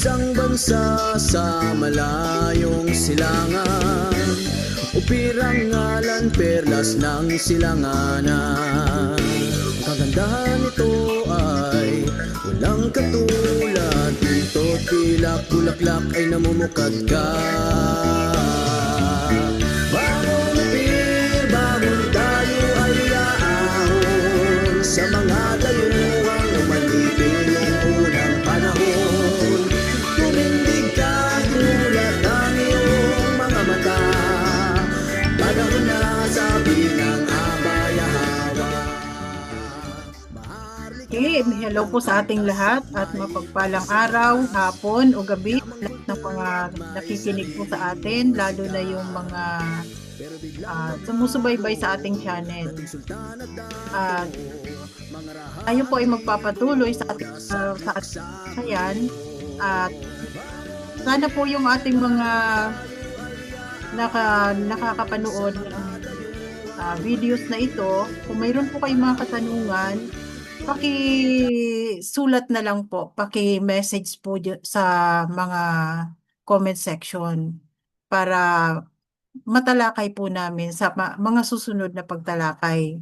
isang bansa sa malayong silangan, upirang ngalan perlas ng silanganan. Ang kagandahan nito ay walang katulad, pinto, pilak, bulaklak ay namumukadkad. Bangon upir, bangon tayo ay yaahon sa mga dayuhang umalipin noong unang panahon. Tumindig ka, gulat ang iyong mga mata, panahon na sabi ng abayahawa. Okay, hello po sa ating lahat at mapagpalang araw, hapon o gabi lahat ng mga nakikinig po sa atin, lalo na yung mga sumusubaybay sa ating channel. Tayo po ay magpapatuloy sa ating sayan at sana po yung ating mga nakakapanood ng videos na ito, kung mayroon po kayong mga katanungan, paki-sulat na lang po, paki-message po sa mga comment section para matalakay po namin sa mga susunod na pagtalakay.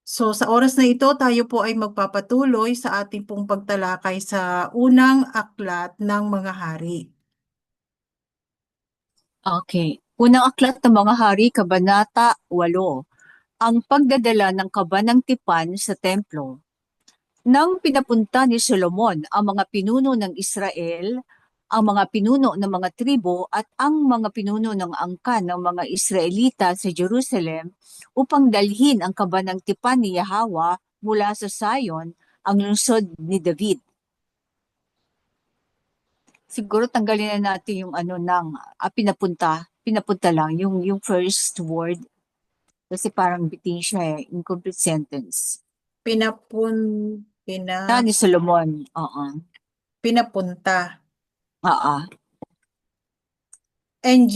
So sa oras na ito, tayo po ay magpapatuloy sa ating pong pagtalakay sa unang aklat ng mga hari. Okay. Unang aklat ng mga hari, Kabanata 8. Ang pagdadala ng kaba ng tipan sa templo. Nang pinapunta ni Solomon ang mga pinuno ng Israel, ang mga pinuno ng mga tribo at ang mga pinuno ng angkan ng mga Israelita sa Jerusalem upang dalhin ang kaba ng tipan ni Yahweh mula sa Zion, ang lungsod ni David. Siguro tanggalin na natin yung pinapunta lang, yung first word. Kasi parang bitin siya incomplete sentence. Ni Solomon, Pinapunta. NG.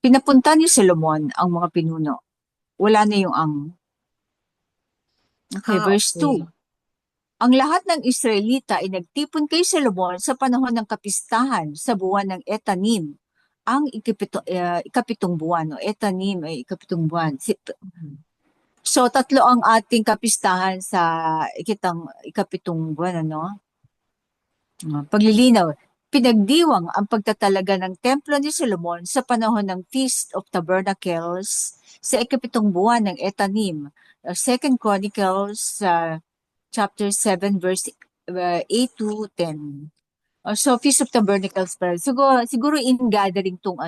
Pinapunta ni Solomon ang mga pinuno. Wala na yung ang. Okay, verse 2. Ang lahat ng Israelita ay nagtipon kay Solomon sa panahon ng kapistahan sa buwan ng Etanim, ang ikapitong buwan. Etanim ay ikapitong buwan. So, 3 ang ating kapistahan sa ikapitong buwan, Paglilinaw. Pinagdiwang ang pagtatalaga ng templo ni Solomon sa panahon ng Feast of Tabernacles sa ikapitong buwan ng Etanim. 2 Chronicles chapter 7 verse 8 to 10. So, Feast of Tabernacles pa. Siguro in gathering tong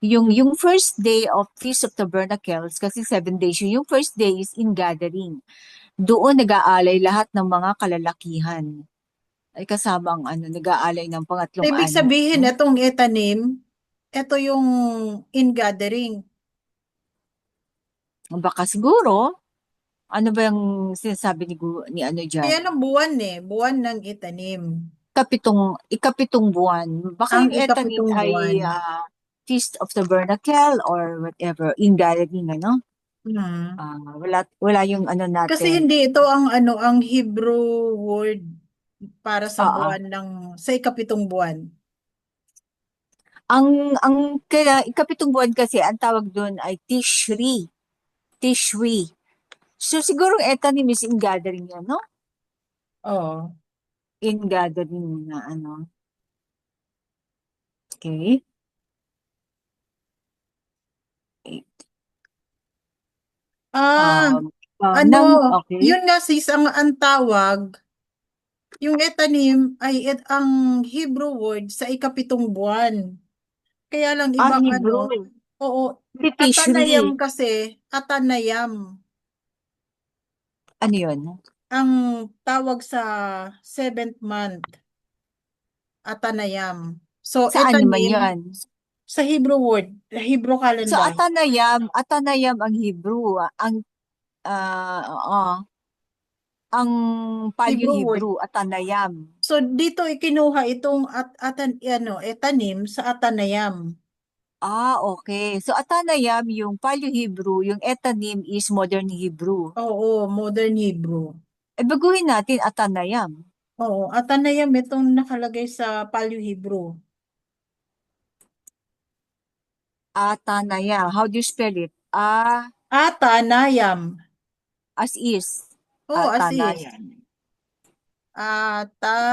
yung first day of Feast of Tabernacles, kasi 7 days yung first day is in gathering. Doon nag-aalay lahat ng mga kalalakihan. Ay kasama ang nag-aalay ng pangatlong Ibig sabihin, itong Etanim, ito yung in gathering. Baka siguro. Ano ba yung sinasabi ni dyan? Kaya ng buwan buwan ng Etanim. Ikapitong buwan. Baka yung Etanim ay Feast of Tabernacle or whatever, in gathering, wala yung natin. Kasi hindi ito ang ang Hebrew word para sa buwan sa ikapitong buwan. Kaya ikapitong buwan kasi ang tawag doon ay Tishri. So siguro Etanim is in gathering yan, no? Oo. In gathering na Okay. Okay. Yun nga sis, ang tawag, yung Etanim ay ang Hebrew word sa ikapitong buwan. Kaya lang ibang Hebrew. Oo. Atanayam kasi, Atanayam. Ano yun? Ang tawag sa 7th month, Atanayam. So, saan naman yan? Sa Hebrew word, Hebrew calendar. So, Atanayam ang Hebrew. Ang Paleo-Hebrew, Atanayam. So, dito ikinuha itong Etanim sa Atanayam. Okay. So, Atanayam, yung Paleo-Hebrew, yung Etanim is Modern Hebrew. Oo, Modern Hebrew. Baguhin natin Atanayam. Oo, Atanayam itong nakalagay sa Paleo Hebrew. Atanaya. How do you spell it? Atanayam. As is. Oo, as is. Atanaya.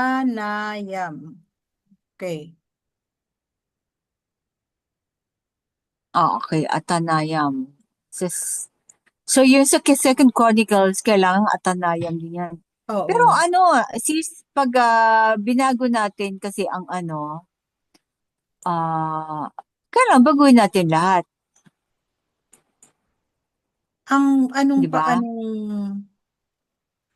Atanayam. Okay. Okay. Atanayam. So, yun sa Second Chronicles, kailangan Atanayam din yan. Pero Oo. sis, pag binago natin kasi ang kailangan baguhin natin lahat. Ang Di ba? anong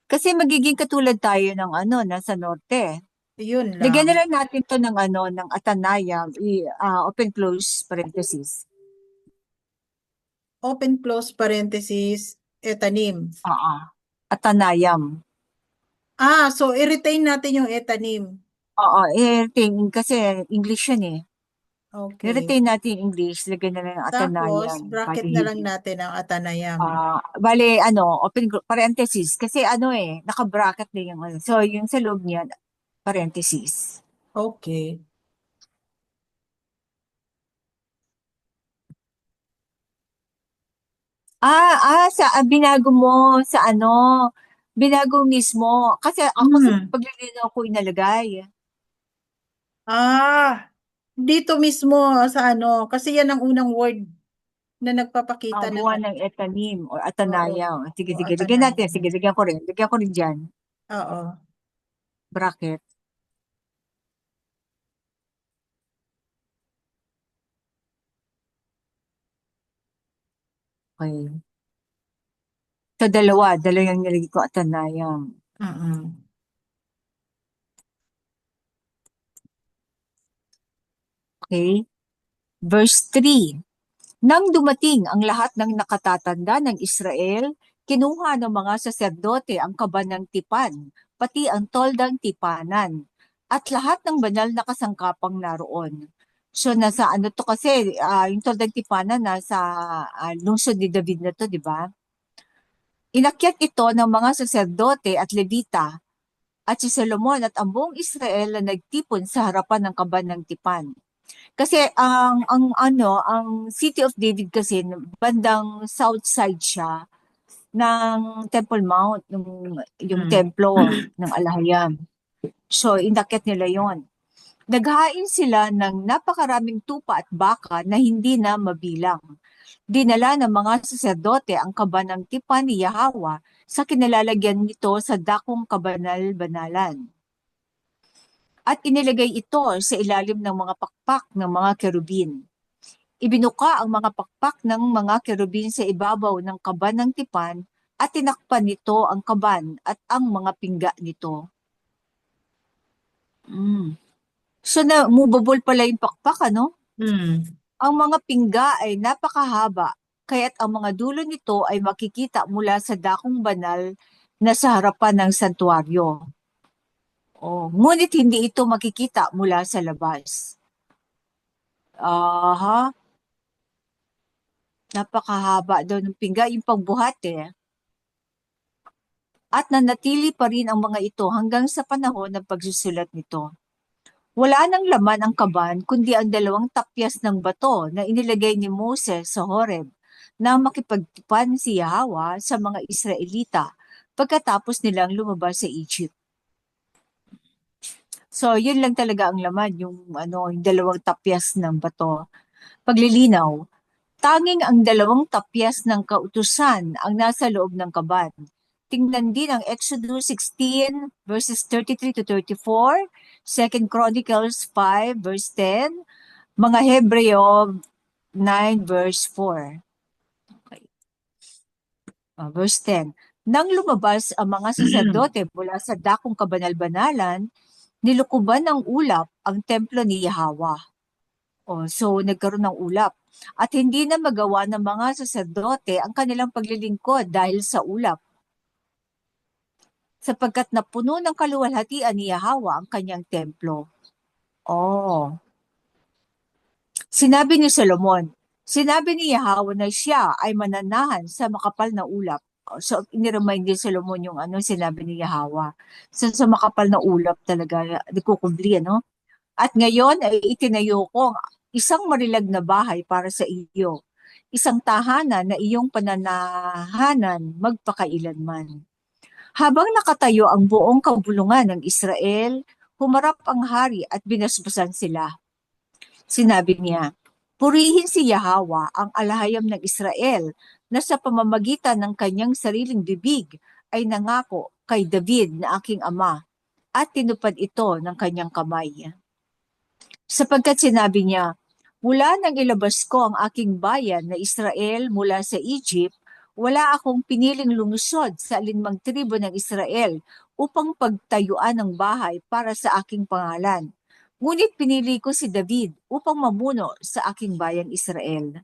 Kasi magiging katulad tayo ng nasa norte. yun Lagyan lang. na lang natin to ng Atanayam, open close parenthesis. Open close parenthesis, etanim. Oo. Atanayam. So i-retain natin yung etanim. Oo, kasi English yan eh. Okay. I-retain natin yung English, lagyan na lang ng Tapos, Atanayam, bracket pati na lang Hebrew. natin ang Atanayam. Bale, parenthesis. Kasi naka-bracket na yung So, yung sa loob niyan, parenthesis. Okay. Binago mo sa binago mismo. Kasi ako sa Hmm. paglilinaw ko inalagay. Dito mismo sa kasi yan ang unang word na nagpapakita ng Buwan ng etanim or oo, atanaya. Sige, o sige. Lagyan natin. Atanayam. Sige, lagyan ko rin. Lagyan ko rin dyan. Oo. Bracket. Okay. So, dalawa yung nilagay ko atanayam. Mm-mm. Okay? Verse 3. Nang dumating ang lahat ng nakatatanda ng Israel, kinuha ng mga saserdote ang kaban ng tipan, pati ang toldang tipanan, at lahat ng banal na kasangkapang naroon. So nasa to kasi, yung toldang tipanan nasa lungsod ni David na to, di ba? Inakyat ito ng mga saserdote at levita at si Solomon at ang buong Israel na nagtipon sa harapan ng kaban ng tipan. Kasi ang City of David kasi bandang south side siya ng Temple Mount, yung Mm. templo ng Alahayam. So, inakyat nila yon. Naghain sila ng napakaraming tupa at baka na hindi na mabilang. Dinala ng mga saserdote ang kaban ng tipan ni Yahweh sa kinalalagyan nito sa dakong kabanal-banalan. At inilagay ito sa ilalim ng mga pakpak ng mga kerubin. Ibinuka ang mga pakpak ng mga kerubin sa ibabaw ng kaban ng tipan at tinakpan nito ang kaban at ang mga pingga nito. So na movable pala yung pakpak, Mm. Ang mga pingga ay napakahaba, kaya't ang mga dulo nito ay makikita mula sa dakong banal na sa harapan ng santuaryo. Ngunit hindi ito makikita mula sa labas. Napakahaba daw ng pingga, yung pagbuhat eh. At nanatili pa rin ang mga ito hanggang sa panahon ng pagsusulat nito. Wala nang laman ang kaban kundi ang 2 tapyas ng bato na inilagay ni Moses sa Horeb na makipagtipan si Yahweh sa mga Israelita pagkatapos nilang lumabas sa Egypt. So, yun lang talaga ang laman, yung 2 tapyas ng bato. Paglilinaw, tanging ang 2 tapyas ng kautusan ang nasa loob ng kaban. Tingnan din ang Exodus 16 verses 33 to 34, 2 Chronicles 5 verse 10, mga Hebreo 9 verse 4. Okay. Verse 10. Nang lumabas ang mga saserdote mula sa dakong kabanal-banalan, nilukuban ng ulap ang templo ni Yahweh. So nagkaroon ng ulap. At hindi na magawa ng mga saserdote ang kanilang paglilingkod dahil sa ulap. Sapagkat napuno ng kaluwalhatian ni Yahweh ang kanyang templo. Sinabi ni Solomon, sinabi ni Yahweh na siya ay mananahan sa makapal na ulap So, iniremind din Solomon yung sinabi ni Yahweh. So, sa makapal na ulap talaga, nagkukubli, ano? At ngayon ay itinayo ko ang isang marilag na bahay para sa iyo, isang tahanan na iyong pananahanan magpakailanman. Habang nakatayo ang buong kabulungan ng Israel, humarap ang hari at binasbasan sila. Sinabi niya, purihin si Yahweh ang alahayam ng Israel na sa pamamagitan ng kanyang sariling bibig ay nangako kay David na aking ama at tinupad ito ng kanyang kamay. Sapagkat sinabi niya, mula nang ilabas ko ang aking bayan na Israel mula sa Egypt, wala akong piniling lungsod sa alinmang tribo ng Israel upang pagtayuan ng bahay para sa aking pangalan. Ngunit pinili ko si David upang mamuno sa aking bayang Israel.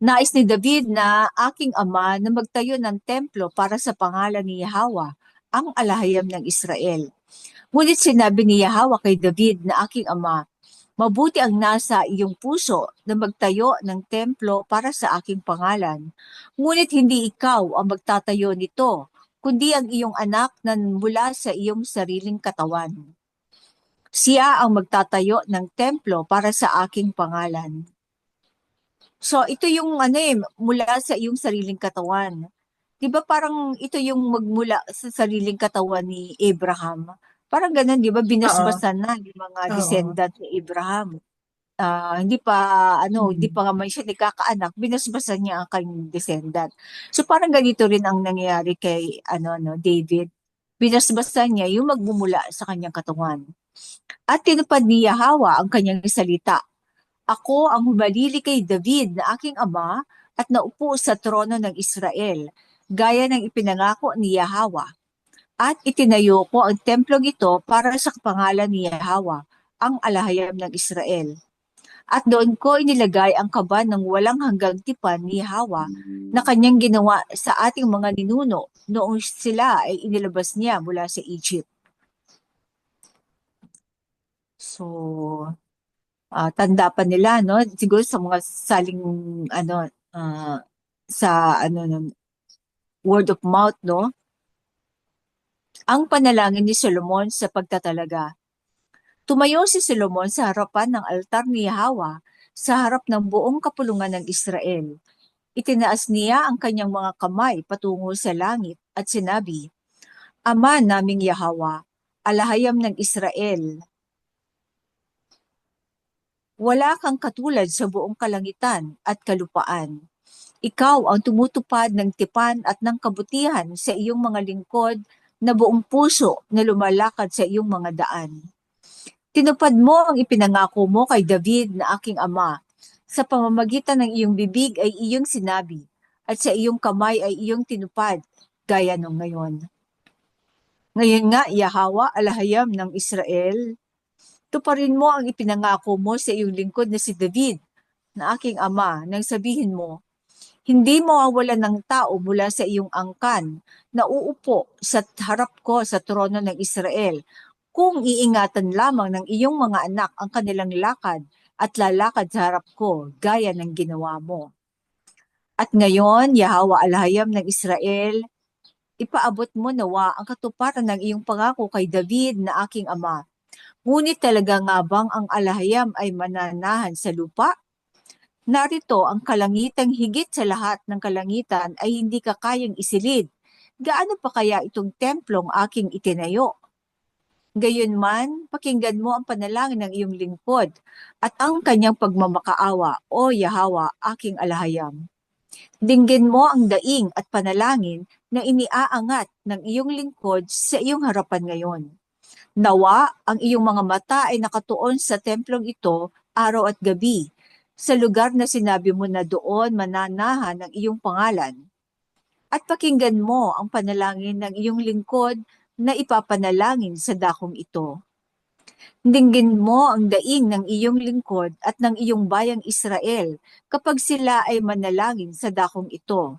Nais ni David na aking ama na magtayo ng templo para sa pangalan ni Yahweh, ang alahayam ng Israel. Ngunit sinabi ni Yahweh kay David na aking ama, mabuti ang nasa iyong puso na magtayo ng templo para sa aking pangalan. Ngunit hindi ikaw ang magtatayo nito, kundi ang iyong anak na mula sa iyong sariling katawan. Siya ang magtatayo ng templo para sa aking pangalan. So ito yung mula sa iyong sariling katawan. 'Di ba parang ito yung magmula sa sariling katawan ni Abraham? Parang ganun, 'di ba? Oo. Binasbasan na yung mga Oo. descendant ni Abraham. Hindi Mm. pa nga man siya nagkakaanak, binasbasan niya ang kanyang descendant. So parang ganito rin ang nangyayari kay David. Binasbasan niya yung magmumula sa kanyang katawan. At tinupad ni Yahweh ang kanyang salita. Ako ang humalili kay David na aking ama at naupo sa trono ng Israel, gaya ng ipinangako ni Yahweh. At itinayo ko ang templong ito para sa pangalan ni Yahweh, ang alahayam ng Israel. At doon ko inilagay ang kaban ng walang hanggang tipan ni Yahweh na kanyang ginawa sa ating mga ninuno noong sila ay inilabas niya mula sa Egypt. So, tanda pa nila, no? Siguro sa mga saling, sa, word of mouth, no? Ang panalangin ni Solomon sa pagtatalaga. Tumayo si Solomon sa harapan ng altar ni Yahweh sa harap ng buong kapulungan ng Israel. Itinaas niya ang kanyang mga kamay patungo sa langit at sinabi, Ama naming Yahweh, alahayam ng Israel, wala kang katulad sa buong kalangitan at kalupaan. Ikaw ang tumutupad ng tipan at ng kabutihan sa iyong mga lingkod na buong puso na lumalakad sa iyong mga daan. Tinupad mo ang ipinangako mo kay David na aking ama. Sa pamamagitan ng iyong bibig ay iyong sinabi, at sa iyong kamay ay iyong tinupad, gaya nung ngayon. Ngayon nga, Yahweh, alahayam ng Israel, tuparin mo ang ipinangako mo sa iyong lingkod na si David, na aking ama, nang sabihin mo, hindi mawawalan ng tao mula sa iyong angkan na uupo sa harap ko sa trono ng Israel kung iingatan lamang ng iyong mga anak ang kanilang lakad at lalakad sa harap ko gaya ng ginawa mo. At ngayon, Yahweh alahayam ng Israel, ipaabot mo nawa ang katuparan ng iyong pangako kay David na aking ama. Ngunit talaga nga bang ang alahayam ay mananahan sa lupa? Narito ang kalangitang higit sa lahat ng kalangitan ay hindi ka kayang isilid. Gaano pa kaya itong templong aking itinayo? Gayunman, pakinggan mo ang panalangin ng iyong lingkod at ang kanyang pagmamakaawa, O Yahweh, aking alahayam. Dinggin mo ang daing at panalangin na iniaangat ng iyong lingkod sa iyong harapan ngayon. Nawa ang iyong mga mata ay nakatuon sa templong ito araw at gabi, sa lugar na sinabi mo na doon mananahan ng iyong pangalan. At pakinggan mo ang panalangin ng iyong lingkod na ipapanalangin sa dakong ito. Dinggin mo ang daing ng iyong lingkod at ng iyong bayang Israel kapag sila ay manalangin sa dakong ito.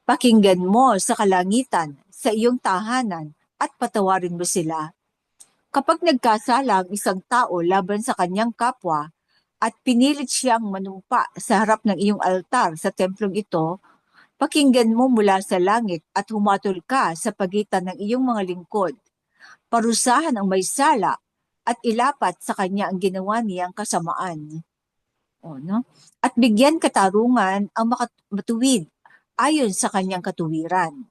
Pakinggan mo sa kalangitan, sa iyong tahanan, at patawarin mo sila. Kapag nagkasala ang isang tao laban sa kanyang kapwa at pinilit siyang manumpa sa harap ng iyong altar sa templong ito, Pakinggan mo mula sa langit at humatol ka sa pagitan ng iyong mga lingkod. Parusahan ang may sala at ilapat sa kanya ang ginawa niyang kasamaan. O, no? At bigyan katarungan ang matuwid ayon sa kanyang katuwiran.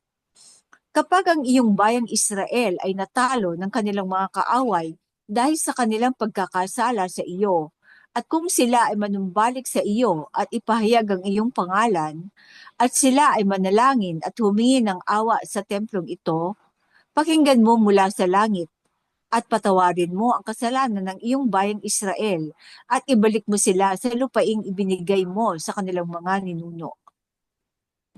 Kapag ang iyong bayang Israel ay natalo ng kanilang mga kaaway dahil sa kanilang pagkakasala sa iyo, at kung sila ay manumbalik sa iyo at ipahayag ang iyong pangalan, at sila ay manalangin at humingi ng awa sa templong ito, pakinggan mo mula sa langit at patawarin mo ang kasalanan ng iyong bayang Israel at ibalik mo sila sa lupaing ibinigay mo sa kanilang mga ninuno.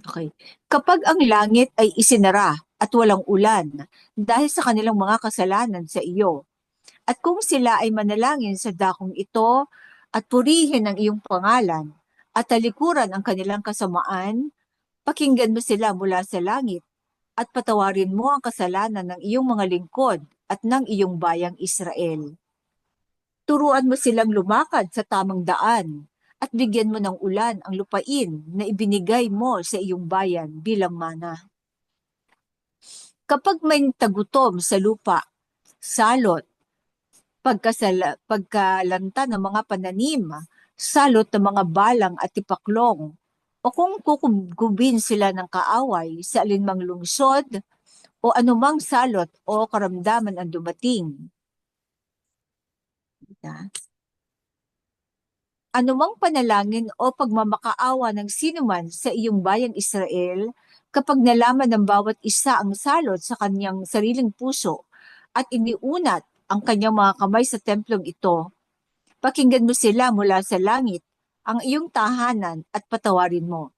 Okay. Kapag ang langit ay isinara at walang ulan dahil sa kanilang mga kasalanan sa iyo, at kung sila ay manalangin sa dakong ito at purihin ang iyong pangalan at talikuran ang kanilang kasamaan, pakinggan mo sila mula sa langit at patawarin mo ang kasalanan ng iyong mga lingkod at ng iyong bayang Israel. Turuan mo silang lumakad sa tamang daan at bigyan mo ng ulan ang lupain na ibinigay mo sa iyong bayan bilang mana. Kapag may tagutom sa lupa, salot, pagkalanta ng mga pananim, salot ng mga balang at tipaklong, o kung kukubin sila ng kaaway sa alinmang lungsod o anumang salot o karamdaman ang dumating. Anumang panalangin o pagmamakaawa ng sinuman sa iyong bayang Israel, kapag nalaman ng bawat isa ang salot sa kanyang sariling puso at iniunat ang kanyang mga kamay sa templong ito, pakinggan mo sila mula sa langit, ang iyong tahanan at patawarin mo.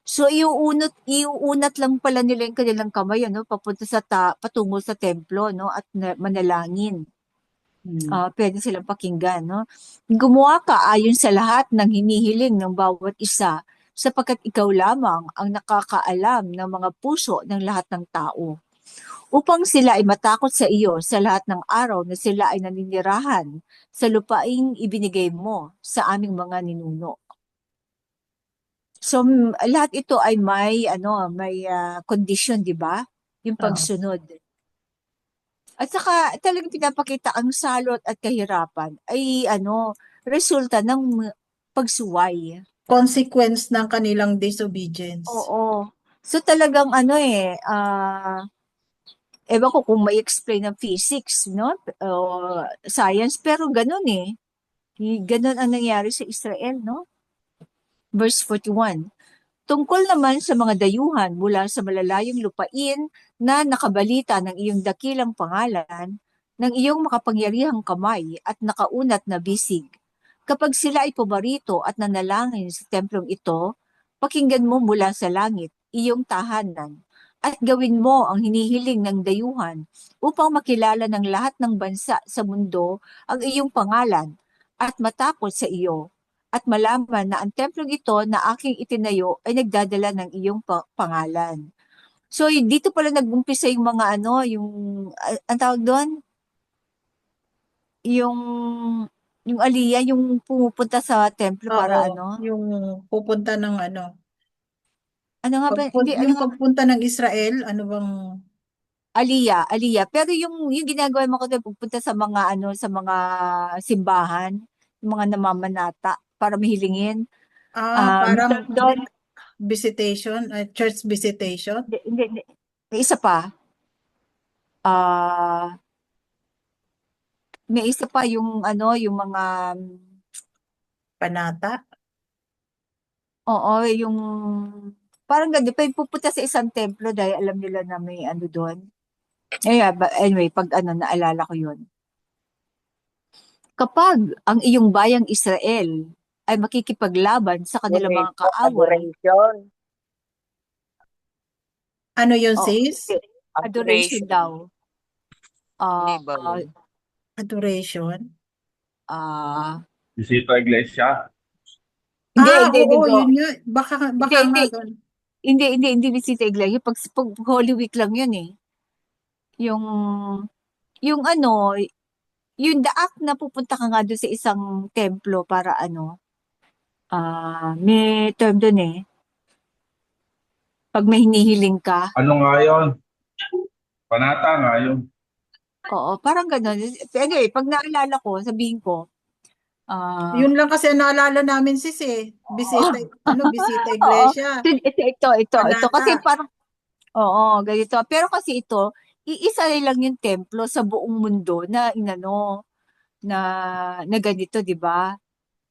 So iuunat lang pala nila yung kanilang kamay papunta sa patungo sa templo at manalangin. Pwede silang pakinggan, no? Gumawa ka ayon sa lahat ng hinihiling ng bawat isa, sapagkat ikaw lamang ang nakakaalam ng mga puso ng lahat ng tao. Upang sila ay matakot sa iyo sa lahat ng araw na sila ay naninirahan sa lupaing ibinigay mo sa aming mga ninuno. So lahat ito ay may condition, di ba? Yung pagsunod. At saka talagang pinapakita ang salot at kahirapan ay resulta ng pagsuway. Consequence ng kanilang disobedience. Oo. So talagang ewan ko kung may explain ng physics, o science, pero ganun eh. Ganun ang nangyari sa Israel, no? Verse 41. Tungkol naman sa mga dayuhan mula sa malalayong lupain na nakabalita ng iyong dakilang pangalan, ng iyong makapangyarihang kamay at nakaunat na bisig. Kapag sila ay pumarito at nanalangin sa templong ito, pakinggan mo mula sa langit, iyong tahanan, at gawin mo ang hinihiling ng dayuhan upang makilala ng lahat ng bansa sa mundo ang iyong pangalan at matakot sa iyo at malaman na ang templong ito na aking itinayo ay nagdadala ng iyong pangalan. So, dito pala nag-umpisa yung mga ang tawag doon? Yung aliyah, yung pumupunta sa templo para yung pupunta ng Ano nga ba? Hindi, yung pagpunta ng Israel, ano bang aliyah. Pero yung ginagawa mo ko doon, pupunta sa mga sa mga simbahan, yung mga namamanata para mahilingin. parang Doon, visitation, church visitation? hindi. May isa pa. May isa pa yung yung mga Panata? oo, yung parang ganun, pupunta sa isang templo dahil alam nila na may doon. Anyway, pag naalala ko yun. Kapag ang iyong bayang Israel ay makikipaglaban sa kanilang mga kaaway, Ano yun, sis? adoration daw. Adoration? Visita Iglesia. Hindi, oo, bro. yun nga. Baka nga doon. Hindi bisita iglesia. Pag Holy Week lang yun eh. Yung yung the act na pupunta ka nga doon sa isang templo para may term doon eh. Pag may hinihiling ka. Ano nga yun? Panata nga yun. Oo, parang gano'n. Anyway, pag naalala ko, sabihin ko, ah, Yun lang kasi ang naalala namin sis eh. Bisita oo, iglesia, ito. Kasi panata. parang, oo, ganito. Pero kasi ito, iisa lang yung templo sa buong mundo na inano, na, na ganito, di ba?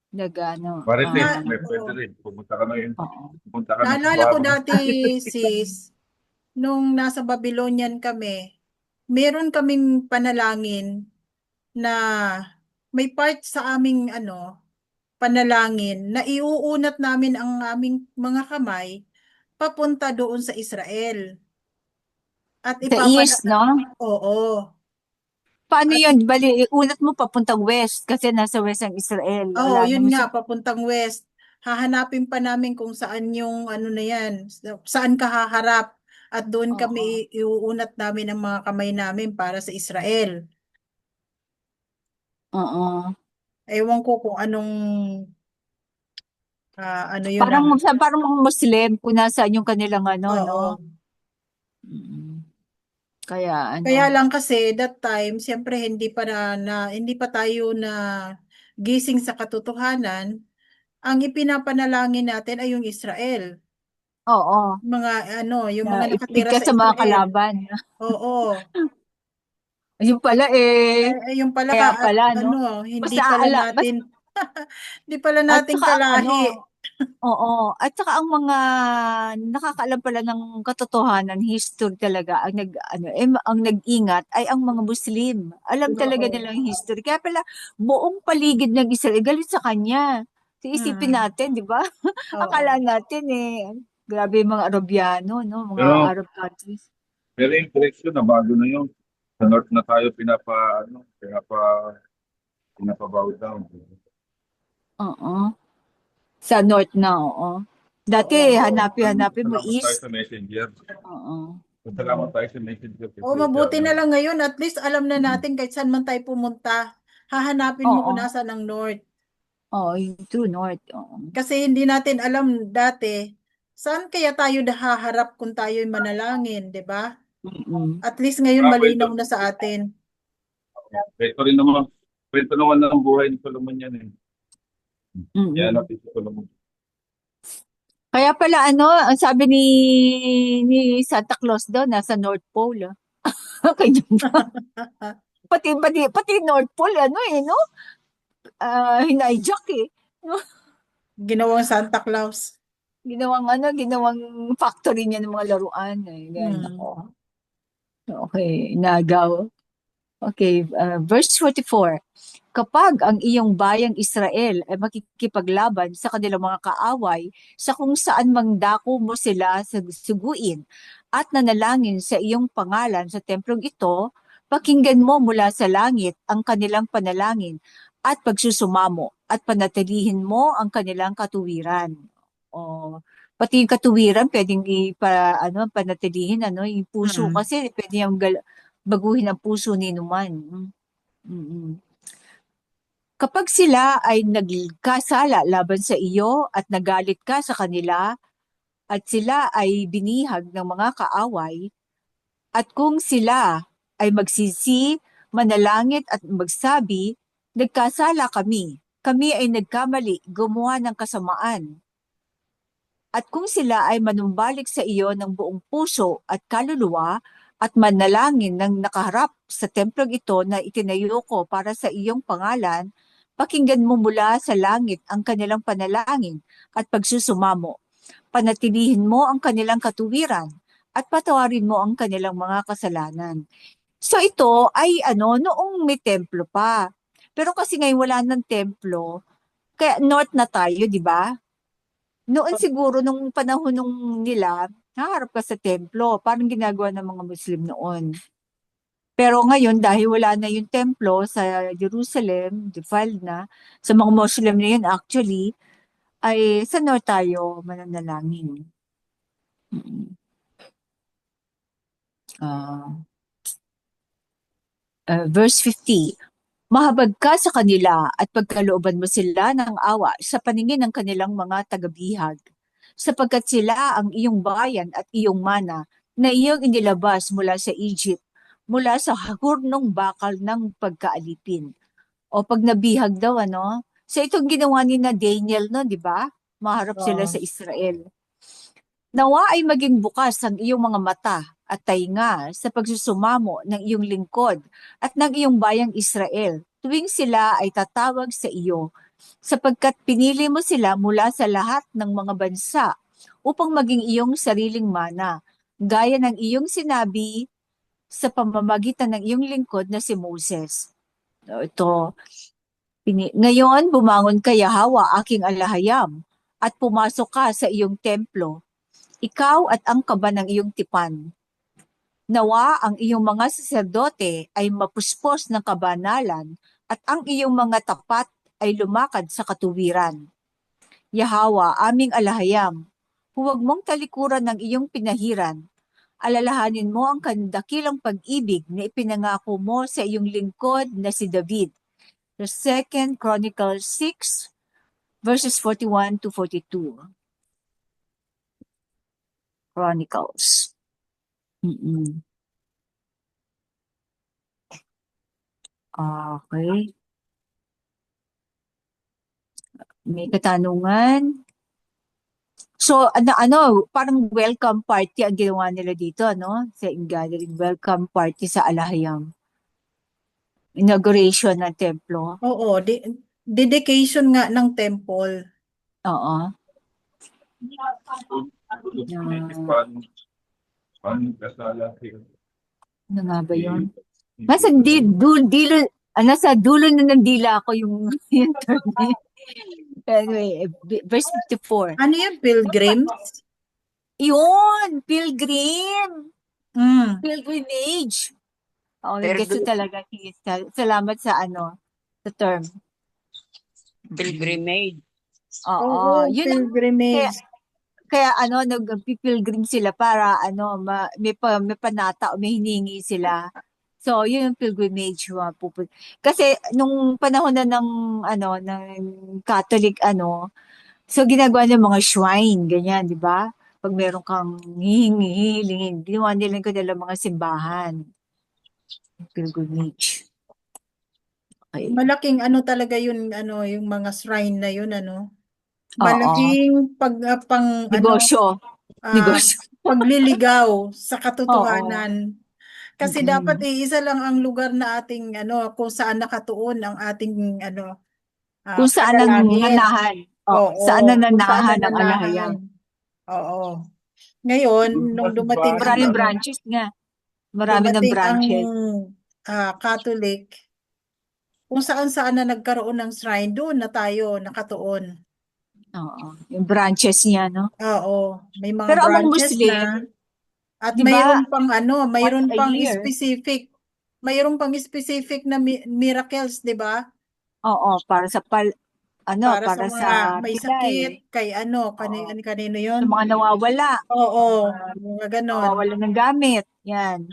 Nag, ano, Marites, Na, may pwede oo. rin. Pumunta ka na yun. oo. Pumunta ka ng Naalala ko Cebuano. dati sis, nung nasa Babylonian kami, meron kaming panalangin na may part sa aming panalangin na iuunat namin ang aming mga kamay papunta doon sa Israel. At Sa east, no? Oo. Paano At yun? Bali, unat mo papuntang west kasi nasa west ang Israel. oo, Wala yun naman nga, sa... papuntang west. Hahanapin pa namin kung saan yung ano na yan, saan ka haharap. At doon kami Oo. iuunat namin ang mga kamay namin para sa Israel. Oo. Ewan ko kung anong, ano yun Parang, ah. parang mga Muslim kung nasaan yung kanilang ano, no? Oo. Mm. Kaya Kaya ano, lang kasi that time, siyempre hindi pa tayo na gising sa katotohanan. Ang ipinapanalangin natin ay yung Israel. oo, Yung na mga nakatira iligtas sa sa mga Israel. kalaban. Oo. Yung pala Yung pala kaya pala, no? hindi Basta pala ala, natin, hindi pala at natin saka ang ano, kalahi. oo, at saka ang mga nakakaalam pala ng katotohanan, history talaga, ang nag-ingat ay ang mga Muslim. Alam talaga Oo. nilang history. Kaya pala, buong paligid ng Israel, galit sa kanya. So, isipin Hmm. natin, di ba? Akala Oo. natin grabe yung mga Arabiano, no? Mga Pero, Arab countries. pero yung correction na bago na yun. Sa North na tayo pinapabow down. Oo. Sa North na, oo. Dati, Oo. hanapin mo Salamat tayo East. sa messenger. Oo. Salamat tayo sa messenger Oo, kasi mabuti ano. na lang ngayon. At least alam na natin kahit saan man tayo pumunta. Hahanapin mo Oo. kung nasa ng North. Oo, yung True North. Oo. Kasi hindi natin alam dati, saan kaya tayo haharap kung tayo'y manalangin, di ba? Mm-mm. At least ngayon Ah, malinaw na sa atin. kwento rin naman. Kwento naman ng buhay ni Solomon yan eh. Yan Mm-mm. natin si Solomon. Kaya pala ang sabi ni Santa Claus daw nasa North Pole. Kanya pati North Pole no? Hinijack eh. No? Ginawang Santa Claus. Ginawang factory niya ng mga laruan Ganyan Hmm. ako. Okay, nagaw. Okay, verse 44. Kapag ang iyong bayang Israel ay makikipaglaban sa kanilang mga kaaway sa kung saan mang dako mo sila suguin at nanalangin sa iyong pangalan sa templong ito, pakinggan mo mula sa langit ang kanilang panalangin at pagsusumamo at panatilihin mo ang kanilang katuwiran. O, pati yung katuwiran pwedeng panatilihin yung puso Hmm. kasi pwede yung baguhin ang puso ni Numan. Mm-mm. Kapag sila ay nagkasala laban sa iyo at nagalit ka sa kanila at sila ay binihag ng mga kaaway at kung sila ay magsisi, manalangit at magsabi, nagkasala kami ay nagkamali, gumawa ng kasamaan. At kung sila ay manumbalik sa iyo ng buong puso at kaluluwa at manalangin ng nakaharap sa templong ito na itinayo ko para sa iyong pangalan, pakinggan mo mula sa langit ang kanilang panalangin at pagsusumamo. Panatilihin mo ang kanilang katuwiran at patawarin mo ang kanilang mga kasalanan. So ito ay noong may templo pa. Pero kasi ngayon wala ng templo, kaya north na tayo, di ba? Noon siguro nung panahon nung nila, haharap ka sa templo, parang ginagawa ng mga Muslim noon. Pero ngayon, dahil wala na yung templo sa Jerusalem, defiled na, sa mga Muslim na yun actually, ay sa north tayo mananalangin. Mm. Ah, verse 50. Mahabag ka sa kanila at pagkalooban mo sila ng awa sa paningin ng kanilang mga tagabihag. sapagkat sila ang iyong bayan at iyong mana na iyong inilabas mula sa Egypt, mula sa hurnong bakal ng pagkaalipin. O pag nabihag daw, ano? So itong ginawa ni na Daniel, no, di ba? Maharap sila Oo. sa Israel. Nawa ay maging bukas ang iyong mga mata at tainga sa pagsusumamo ng iyong lingkod at ng iyong bayang Israel tuwing sila ay tatawag sa iyo, sapagkat pinili mo sila mula sa lahat ng mga bansa upang maging iyong sariling mana, gaya ng iyong sinabi sa pamamagitan ng iyong lingkod na si Moses. Ito, ngayon bumangon ka, Yahawa, aking alahayam, at pumasok ka sa iyong templo, ikaw at ang kaba ng iyong tipan. Nawa ang iyong mga saserdote ay mapuspos ng kabanalan at ang iyong mga tapat ay lumakad sa katuwiran. Yahawa, aming alahayam, huwag mong talikuran ng iyong pinahiran. Alalahanin mo ang kandakilang pag-ibig na ipinangako mo sa iyong lingkod na si David. The 2 Chronicles 6, verses 41 to 42. Chronicles. Okay. May katanungan. So, parang welcome party ang ginawa nila dito, no? Sa gathering, welcome party sa Alahayam. Inauguration ng templo. Oo, dedication nga ng temple. Oo. Paano kasala kayo? Ano nga ba yun? Nasa dulo na ng dila ako yung internet. Anyway, verse 54. Ano yung pilgrims? Yun! Pilgrim! Mm. Pilgrimage! Oh, Pero gusto talaga. Salamat sa sa term. pilgrimage. Oo, Oo, yun ang pilgrimage. kaya nagpipilgrim sila para may panata o may hiningi sila. So, yun yung pilgrimage kasi nung panahon na ng Catholic so ginagawa niya mga shrine, ganyan, di ba? Pag meron kang hihingin, ginawa nila mga simbahan. Pilgrimage. Okay. Malaking talaga yun, yung mga shrine na yun, Oo. Malaking Negosyo. Negosyo. pagliligaw sa katotohanan. Kasi Mm-mm. dapat iisa lang ang lugar na ating kung saan nakatuon ang ating Kung saan ang panalangin. nanahan. Oo, saan kung saan nananahan ang nananahan. alahayam. Oo. Ngayon, nung dumating Maraming branches nga. Marami ng branches. Catholic, kung saan na nagkaroon ng shrine, doon na tayo nakatuon. Oo. Yung branches niya, no? Oo. May mga Pero among branches Muslim, na. At di ba, mayroon pang mayroon once a pang year. specific. Mayroon pang specific na miracles, 'di ba? Oo, para sa Para para sa sa mga may pilay. sakit, kay kanino 'yon? Sa mga nawawala. Oo, mga ganon. Nawawala ng gamit. Yan.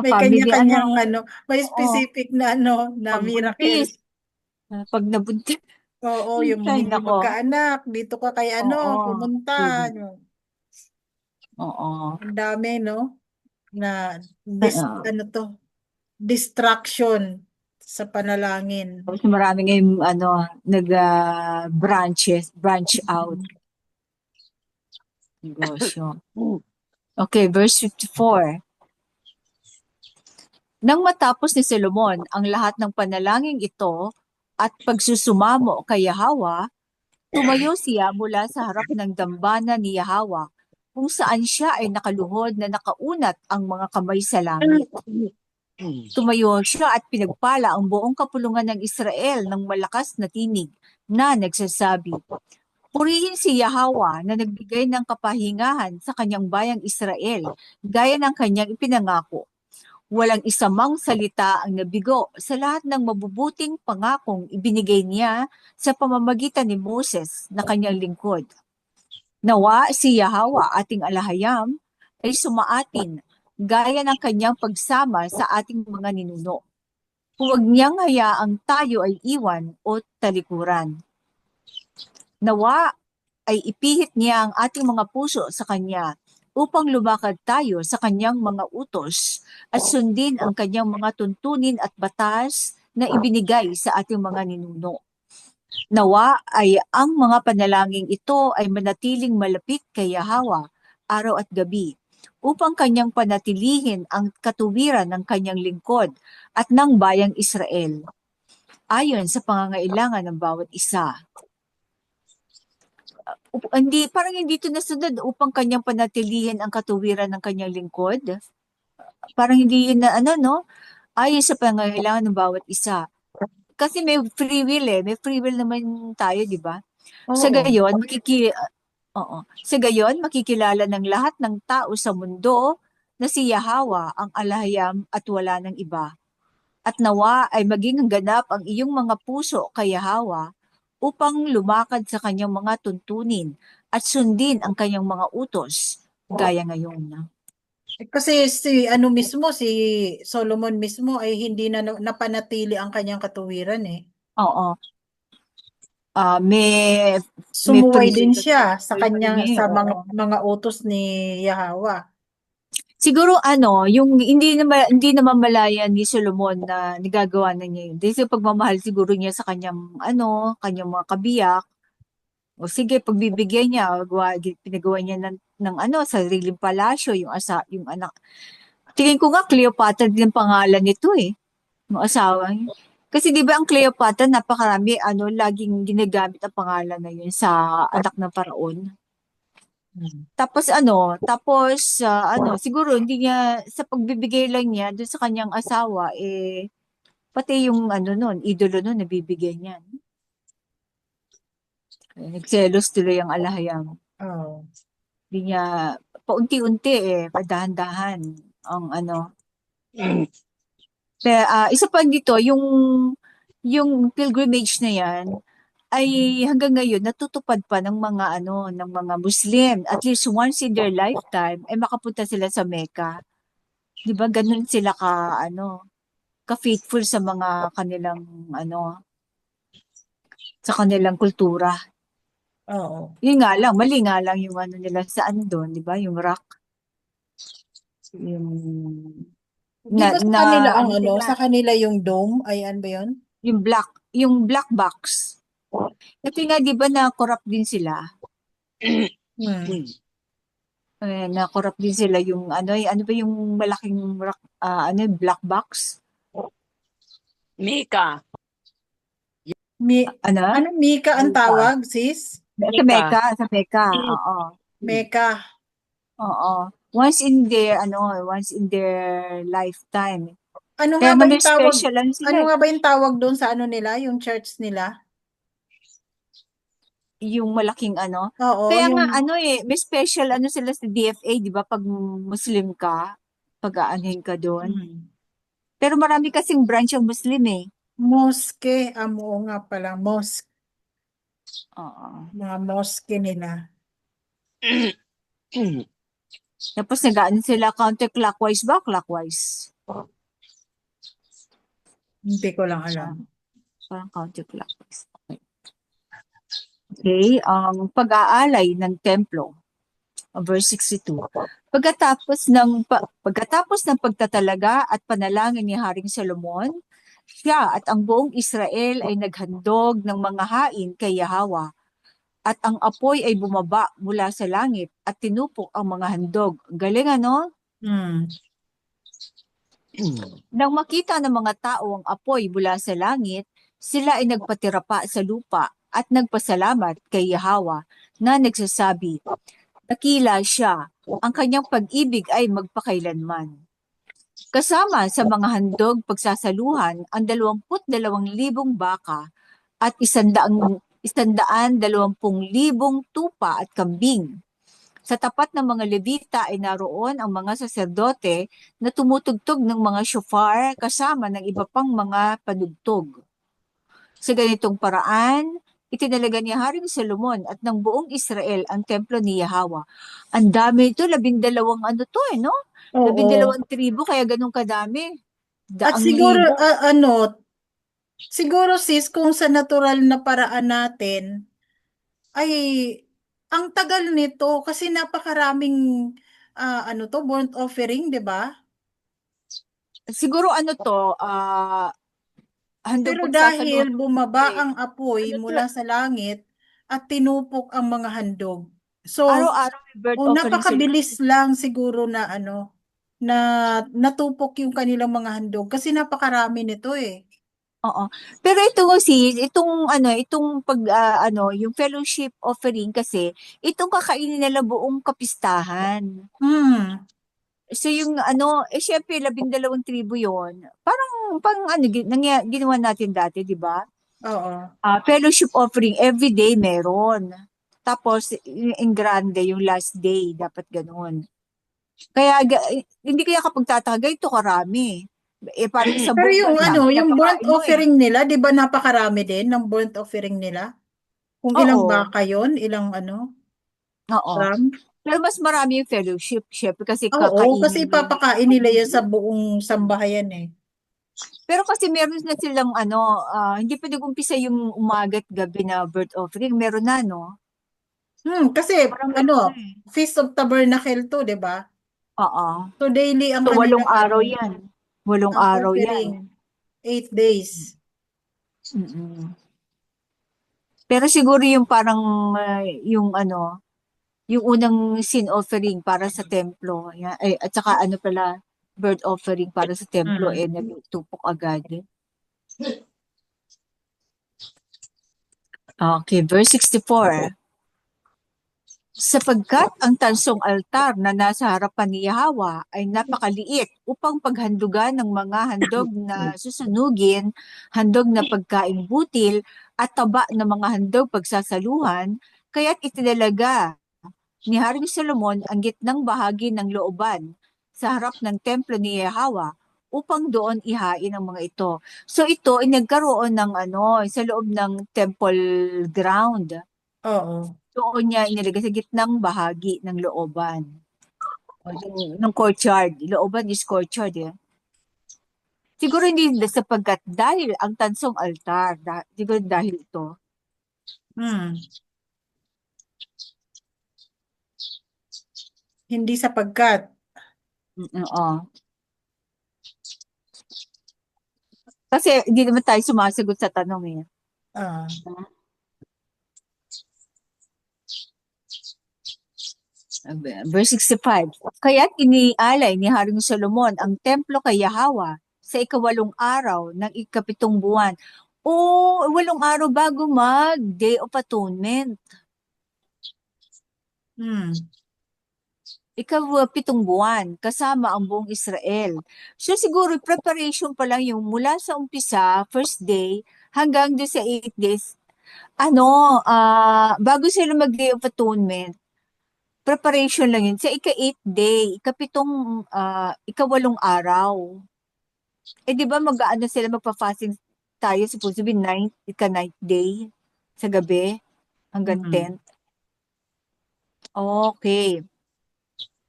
May family, kanya-kanyang may specific na na pagbuntis. miracle. Pag nabuntis. Oo, yung Ay, hindi nako. magkaanak, dito ka kay Oo. pumunta. Oo. Ang dami, no? Na distraction sa panalangin. Tapos marami ngayong branch out. Negosyo. Okay, verse 54. Nang matapos ni Solomon ang lahat ng panalangin ito at pagsusumamo kay Yahawa, tumayo siya mula sa harap ng dambana ni Yahawa, kung saan siya ay nakaluhod na nakaunat ang mga kamay sa langit. Tumayo siya at pinagpala ang buong kapulungan ng Israel ng malakas na tinig na nagsasabi, "Purihin si Yahawa na nagbigay ng kapahingahan sa kanyang bayang Israel, gaya ng kanyang ipinangako. Walang isa mang salita ang nabigo sa lahat ng mabubuting pangakong ibinigay niya sa pamamagitan ni Moses na kanyang lingkod. Nawa si Yahawa ating alahayam ay sumaatin gaya ng kanyang pagsama sa ating mga ninuno. Huwag niyang hayaang tayo ay iwan o talikuran. Nawa ay ipihit niya ang ating mga puso sa Kanya upang lumakad tayo sa Kanyang mga utos at sundin ang Kanyang mga tuntunin at batas na ibinigay sa ating mga ninuno. Nawa ay ang mga panalangin ito ay manatiling malapit kay Yahweh araw at gabi upang kanyang panatilihin ang katuwiran ng kanyang lingkod at ng bayang Israel ayon sa pangangailangan ng bawat isa. Parang hindi ito nasunod upang kanyang panatilihin ang katuwiran ng kanyang lingkod. Parang hindi yun na no? Ayon sa pangangailangan ng bawat isa. Kasi may free will may free will naman tayo, di ba? Sa Oo. gayon, Sa gayon, makikilala ng lahat ng tao sa mundo na si Yahweh ang alahayam at wala ng iba. At nawa ay maging ganap ang iyong mga puso kay Yahweh upang lumakad sa kanyang mga tuntunin at sundin ang kanyang mga utos, gaya ngayon. Kasi si Solomon mismo ay hindi na napanatili ang kanyang katuwiran eh. Oo. May Sumuway free din will siya sa pa rin kanya sa oo. mga utos ni Yahweh. Siguro yung hindi naman malaya ni Solomon na nagagawa na niya yun. Dahil sa pagmamahal siguro niya sa kanyang kanyang mga kabiyak. O sige, pagbibigyan niya, pinagawa niya ng sariling palasyo, yung anak. Tingin ko nga Cleopatra din ang pangalan nito ng asawa niya. Kasi di ba ang Cleopatra napakarami laging ginagamit ang pangalan na yun sa anak ng paraon. Tapos siguro hindi niya sa pagbibigay lang niya doon sa kanyang asawa pati yung idolo nun nabibigay niya. Nagselos tuloy ang alahayang. Oh. Hindi niya paunti-unti padahan-dahan ang Pero isa pa dito yung pilgrimage na yan ay hanggang ngayon natutupad pa ng mga ng mga Muslim. At least once in their lifetime ay makapunta sila sa Mecca. 'Di ba ganun sila ka-faithful sa mga kanilang sa kanilang kultura. Oo. Yun nga lang, mali nga lang yung nila sa doon, 'di ba? Yung rock. Yung Di ba sa kanila ang sila, sa kanila yung dome, ayan ba yun? yung black box. Kasi nga 'di ba na-corrupt din sila? Na-corrupt din sila yung ano ba yung malaking rock, black box? Mika. Mika ang tawag, sis? Sa Mecca, oo. Mecca. Oo. Once in their lifetime. Ano Kaya nga ba may yung tawag? special sila. Ano nga ba yung tawag doon sa nila, yung church nila? Yung malaking Oo, Kaya yung nga may special sila sa DFA, 'di ba? Pag Muslim ka, pag-aanhin ka doon. Pero marami kasing branch ang Muslim mosque, oo nga pala, mosque. Oo. Mga mosque nila. Tapos nag-aano sila counterclockwise ba? Clockwise? Hindi ko lang alam. Parang counterclockwise. Okay, ang pag-aalay ng templo. Verse 62. Pagkatapos ng pagtatalaga at panalangin ni Haring Solomon, siya at ang buong Israel ay naghandog ng mga hain kay Yahweh. At ang apoy ay bumaba mula sa langit at tinupok ang mga handog. Galing Nang makita ng mga tao ang apoy mula sa langit, sila ay nagpatira pa sa lupa at nagpasalamat kay Yahweh na nagsasabi, dakila siya, ang kanyang pag-ibig ay magpakailanman. Kasama sa mga handog pagsasaluhan ang 22,000 baka at 120,000 tupa at kambing. Sa tapat ng mga Levita ay naroon ang mga saserdote na tumutugtog ng mga shofar kasama ng iba pang mga panugtog. Sa ganitong paraan, itinalaga ni Haring Solomon at ng buong Israel ang templo ni Yahweh. Ang dami ito, 12 no? Oo. 12 tribo, kaya ganun kadami. At siguro, siguro sis, kung sa natural na paraan natin, ay Ang tagal nito kasi napakaraming burnt offering, 'di ba? Siguro ano to, handog Pero dahil pagsasaluhan ng bumaba eh. ang apoy Ano to, mula sa langit at tinupok ang mga handog. So, araw-araw may birth offering sila. napakabilis lang siguro na na natupok yung kanilang mga handog kasi napakarami nito eh. Oo. Pero ito si itong itong yung fellowship offering kasi itong kakainin nila buong kapistahan. Hmm, So yung syempre 12 tribo yon. Parang pang ginawa natin dati, di ba? oo. Fellowship offering every day meron. Tapos in grande yung last day dapat ganoon. Kaya hindi kaya kapag tatagay ito karami. Parang isang Pero buong yung bansa yung burnt pinapakain mo eh. offering nila, 'di ba napakarami din ng burnt offering nila? Kung ilang Oo. baka yon, ilang Oo. ram? Pero mas marami yung fellowship, syempre kasi Oo, kasi kakainin nila yung ipapakain nila yan sa buong sambahayan eh. pero kasi meron na silang hindi pwede umpisa yung umaga at gabi na birth offering. Meron na, no? Kasi Parang meron na eh. Feast of Tabernacle to, 'di ba? Oo. So daily ang So, 8 kanilang araw yan. 8 ang araw yan. offering, 8 days. Mm-mm. Pero siguro yung parang, yung yung unang sin offering para sa templo. Yan, at saka pala, birth offering para sa templo, Mm. nagtupok agad. Okay, verse 64. Sapagkat ang tansong altar na nasa harapan ni Yahwa ay napakaliit upang paghandugan ng mga handog na susunugin, handog na pagkaing butil, at taba ng mga handog pagsasaluhan, kaya't itinalaga ni Haring Solomon ang gitnang bahagi ng looban sa harap ng templo ni Yahwa upang doon ihain ang mga ito. So ito ay nagkaroon ng sa loob ng temple ground. Oo. Doon niya inilagay sa gitnang bahagi ng looban. O, ng courtyard. Looban is courtyard eh. Siguro hindi sapagkat dahil ang tansong altar, siguro dahil ito. Hmm. Hindi sapagkat. Oo. Kasi hindi naman tayo sumasagot sa tanong eh. Ah, Verse 65. Kaya't inialay ni Haring Solomon ang templo kay Yahwa sa ikawalong araw ng ikapitong buwan. O, 8 araw bago mag Day of Atonement. hmm. Ikapitong buwan, kasama ang buong Israel. So siguro preparation pa lang yung mula sa umpisa, first day, hanggang doon sa 8 days. Bago sila mag-Day of Atonement, preparation lang yun. Sa ika-8 day, ikawalong araw. Di ba mag-ano sila, magpa-fasting tayo, supposed to be ika-9th day, sa gabi, hanggang Hmm. 10th. Okay.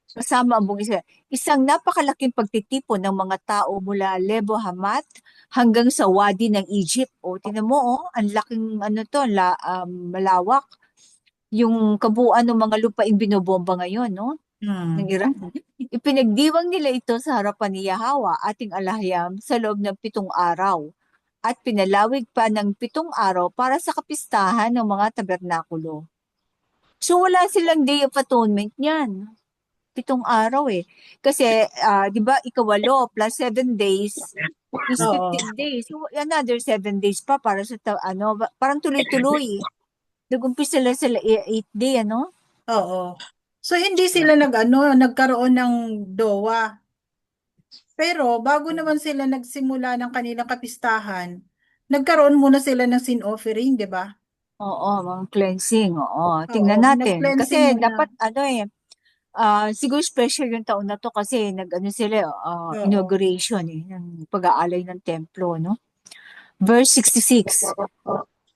Kasama ang buong Israel. Isang napakalaking pagtitipon ng mga tao mula Lebo Hamat hanggang sa wadi ng Egypt. O, tinan mo, ang laking malawak. Yung kabuuan ng mga lupaing binobomba ngayon, no? Ng Hmm. Iran. Ipinagdiwang nila ito sa harapan ni Yahwa, ating Alahayam, sa loob ng 7 araw. At pinalawig pa ng 7 araw para sa kapistahan ng mga tabernakulo. So wala silang Day of Atonement niyan. 7 araw eh. Kasi, di ba, ikawalo plus 7 days is Oo. 15 days. So, another 7 days pa para sa, parang tuloy-tuloy. Nag-umpisa sila 8 day, Oo. So hindi sila nagkaroon ng DOA. Pero bago naman sila nagsimula ng kanilang kapistahan, nagkaroon muna sila ng sin offering, 'di ba? Oo, mga cleansing. Oo, Oo, tingnan natin. nag-cleansing Kasi muna. dapat, siguro special yung taon na to kasi sila, Oo. inauguration ng pag-aalay ng templo, no? Verse 66.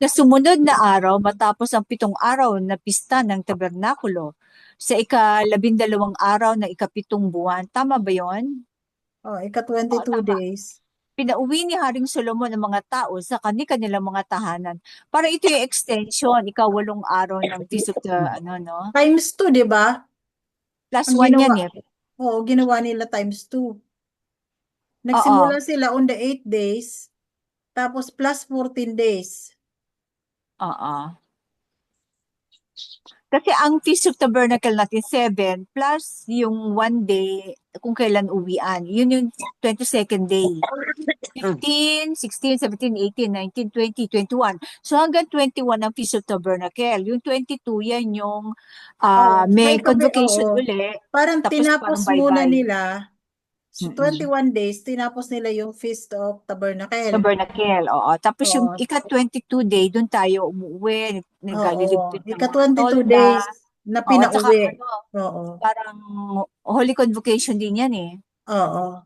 Sa sumunod na araw, matapos ang 7 araw na pista ng tabernakulo, sa ika-12 araw na ikapitong buwan, tama ba yon? Oh, Oo, ika-22 tama. days. Pinauwi ni Haring Solomon ang mga tao sa kanilang mga tahanan. Para ito yung extension, ika-8 araw ng Feast of the, no? Times 2, di ba? Plus Ang 1 yan ginawa, eh. oo, ginawa nila times 2. Oo, Nagsimula sila on the 8 days, tapos plus 14 days. oo. Kasi ang Feast of Tabernacle natin, 7, plus yung 1 day kung kailan uwian. Yun yung 22nd day. 15, 16, 17, 18, 19, 20, 21. So hanggang 21 ang Feast of Tabernacle. Yung 22, yan yung may convocation Oo. uli, Parang tapos parang tinapos muna bye-bye. nila, so 21 days, tinapos nila yung Feast of Tabernacle. Tabernacle, oo. Tapos yung Oo. ika-22 day, doon tayo umuwi, Oo. nagliligpit ng mga Ika-22 tolda. days na Oo, tsaka pinauwi. ano, Oo. parang Holy Convocation din yan eh. Oo.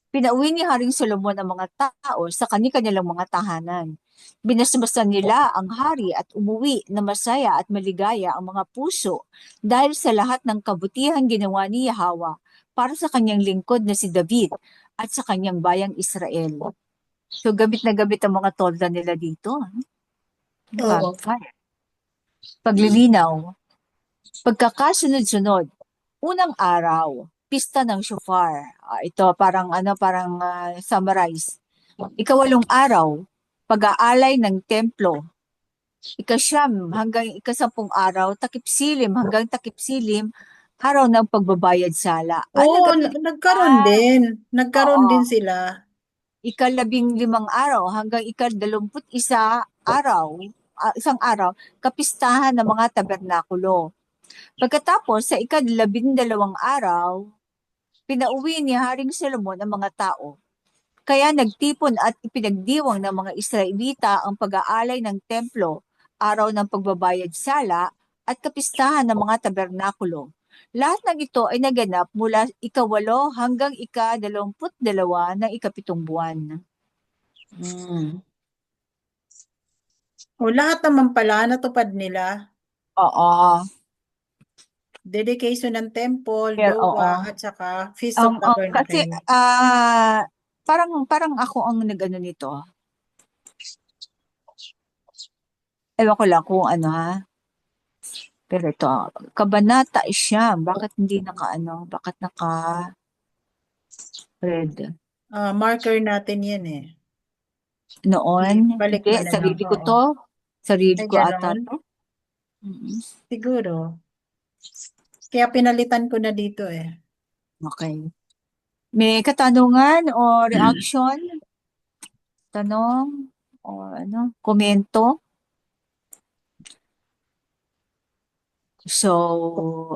Pinauwi ni Haring Solomon ang mga tao sa kanilang mga tahanan. Binasbasan nila ang hari at umuwi na masaya at maligaya ang mga puso dahil sa lahat ng kabutihang ginawa ni Yahweh para sa kanyang lingkod na si David at sa kanyang bayang Israel. So gamit na gamit ang mga tolda nila dito. Oo. Fire. Paglilinaw. Pagkakasunod-sunod. Unang araw, pista ng shofar. Ito parang summarize. Ika-8 araw, pag-aalay ng templo. Ika-9 hanggang ika-10 araw, takip-silim hanggang takip-silim, araw ng pagbabayad sala. Oo, Nag-apply nagkaroon din. Nagkaroon Oo. din sila. Ika-15 araw hanggang ika-21 araw, isang araw, kapistahan ng mga tabernakulo. Pagkatapos sa ika-12 araw, pinauwi ni Haring Solomon ang mga tao. Kaya nagtipon at ipinagdiwang ng mga Israelita ang pag-aalay ng templo, araw ng pagbabayad sala, at kapistahan ng mga tabernakulo. Lahat ng ito ay naganap mula ika-8 hanggang ika-22 ng ika-7 buwan. O lahat naman pala natupad nila. Oo. Dedication ng temple, Pero, oo. Doga, at saka Feast of Kasi Tabernacle. parang ako ang nag-ano nito. Ewan ko lang kung ano ha. Pero ito, kabanata siya. Bakit hindi bakit naka-red? Marker natin yan eh. Noon, Balik hindi, mo na lang. sarili ko Oo. to. Sarili Ay, ko ata ganon? to. Siguro. Kaya pinalitan ko na dito eh. Okay. May katanungan o reaction? Tanong o komento? So,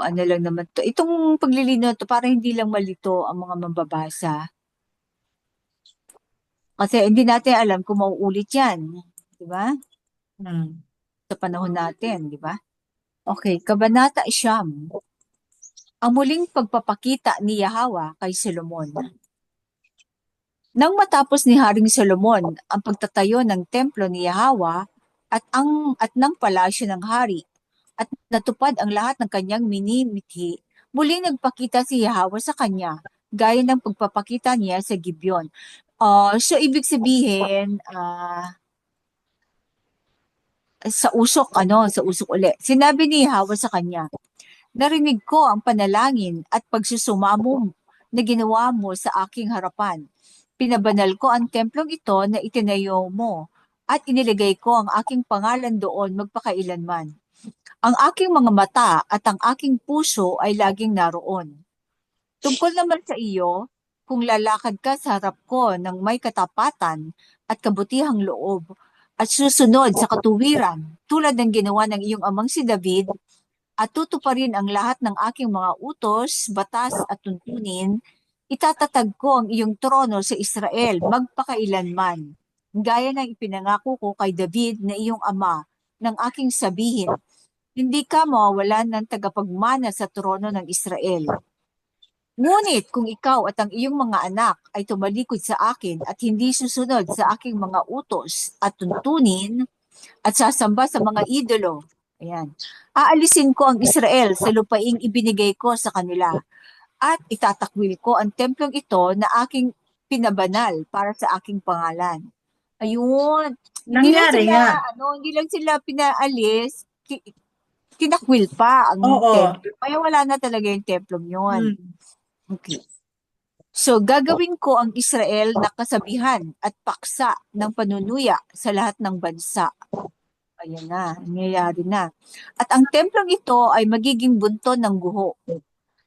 ano lang naman to. Itong paglilinaw to, para hindi lang malito ang mga mambabasa. Kasi hindi natin alam kung mauulit yan. Di ba? Sa panahon natin, di ba? Okay, Kabanata Siyam. Ang muling pagpapakita ni Yahweh kay Solomon. Nang matapos ni Haring Solomon ang pagtatayo ng templo ni Yahweh at ng palasyo ng hari, at natupad ang lahat ng kanyang minimithi, muling nagpakita si Yahweh sa kanya, gaya ng pagpapakita niya sa Gibeon. So, ibig sabihin, sa usok uli. Sinabi ni Yahweh sa kanya, narinig ko ang panalangin at pagsusumamo na ginawa mo sa aking harapan. Pinabanal ko ang templong ito na itinayo mo at inilagay ko ang aking pangalan doon magpakailanman. Ang aking mga mata at ang aking puso ay laging naroon. Tungkol naman sa iyo, kung lalakad ka sa harap ko ng may katapatan at kabutihang loob at susunod sa katuwiran tulad ng ginawa ng iyong amang si David at tutuparin ang lahat ng aking mga utos, batas at tuntunin, itatatag ko ang iyong trono sa Israel magpakailanman, gaya ng ipinangako ko kay David na iyong ama ng aking sabihin, hindi ka mawawalan ng tagapagmana sa trono ng Israel. Ngunit kung ikaw at ang iyong mga anak ay tumalikod sa akin at hindi susunod sa aking mga utos at tuntunin at sasamba sa mga idolo, ayan, aalisin ko ang Israel sa lupaing ibinigay ko sa kanila At itatakwil ko ang templong ito na aking pinabanal para sa aking pangalan. Ayun. Nangyari nga. Hindi lang sila pinaalis, tinakwil pa ang Oo. templo. Kaya wala na talaga yung templong yun. Hmm. Okay. So, gagawin ko ang Israel na kasabihan at paksa ng panunuya sa lahat ng bansa. Ayan na, nangyayari na. At ang templong ito ay magiging bunton ng guho.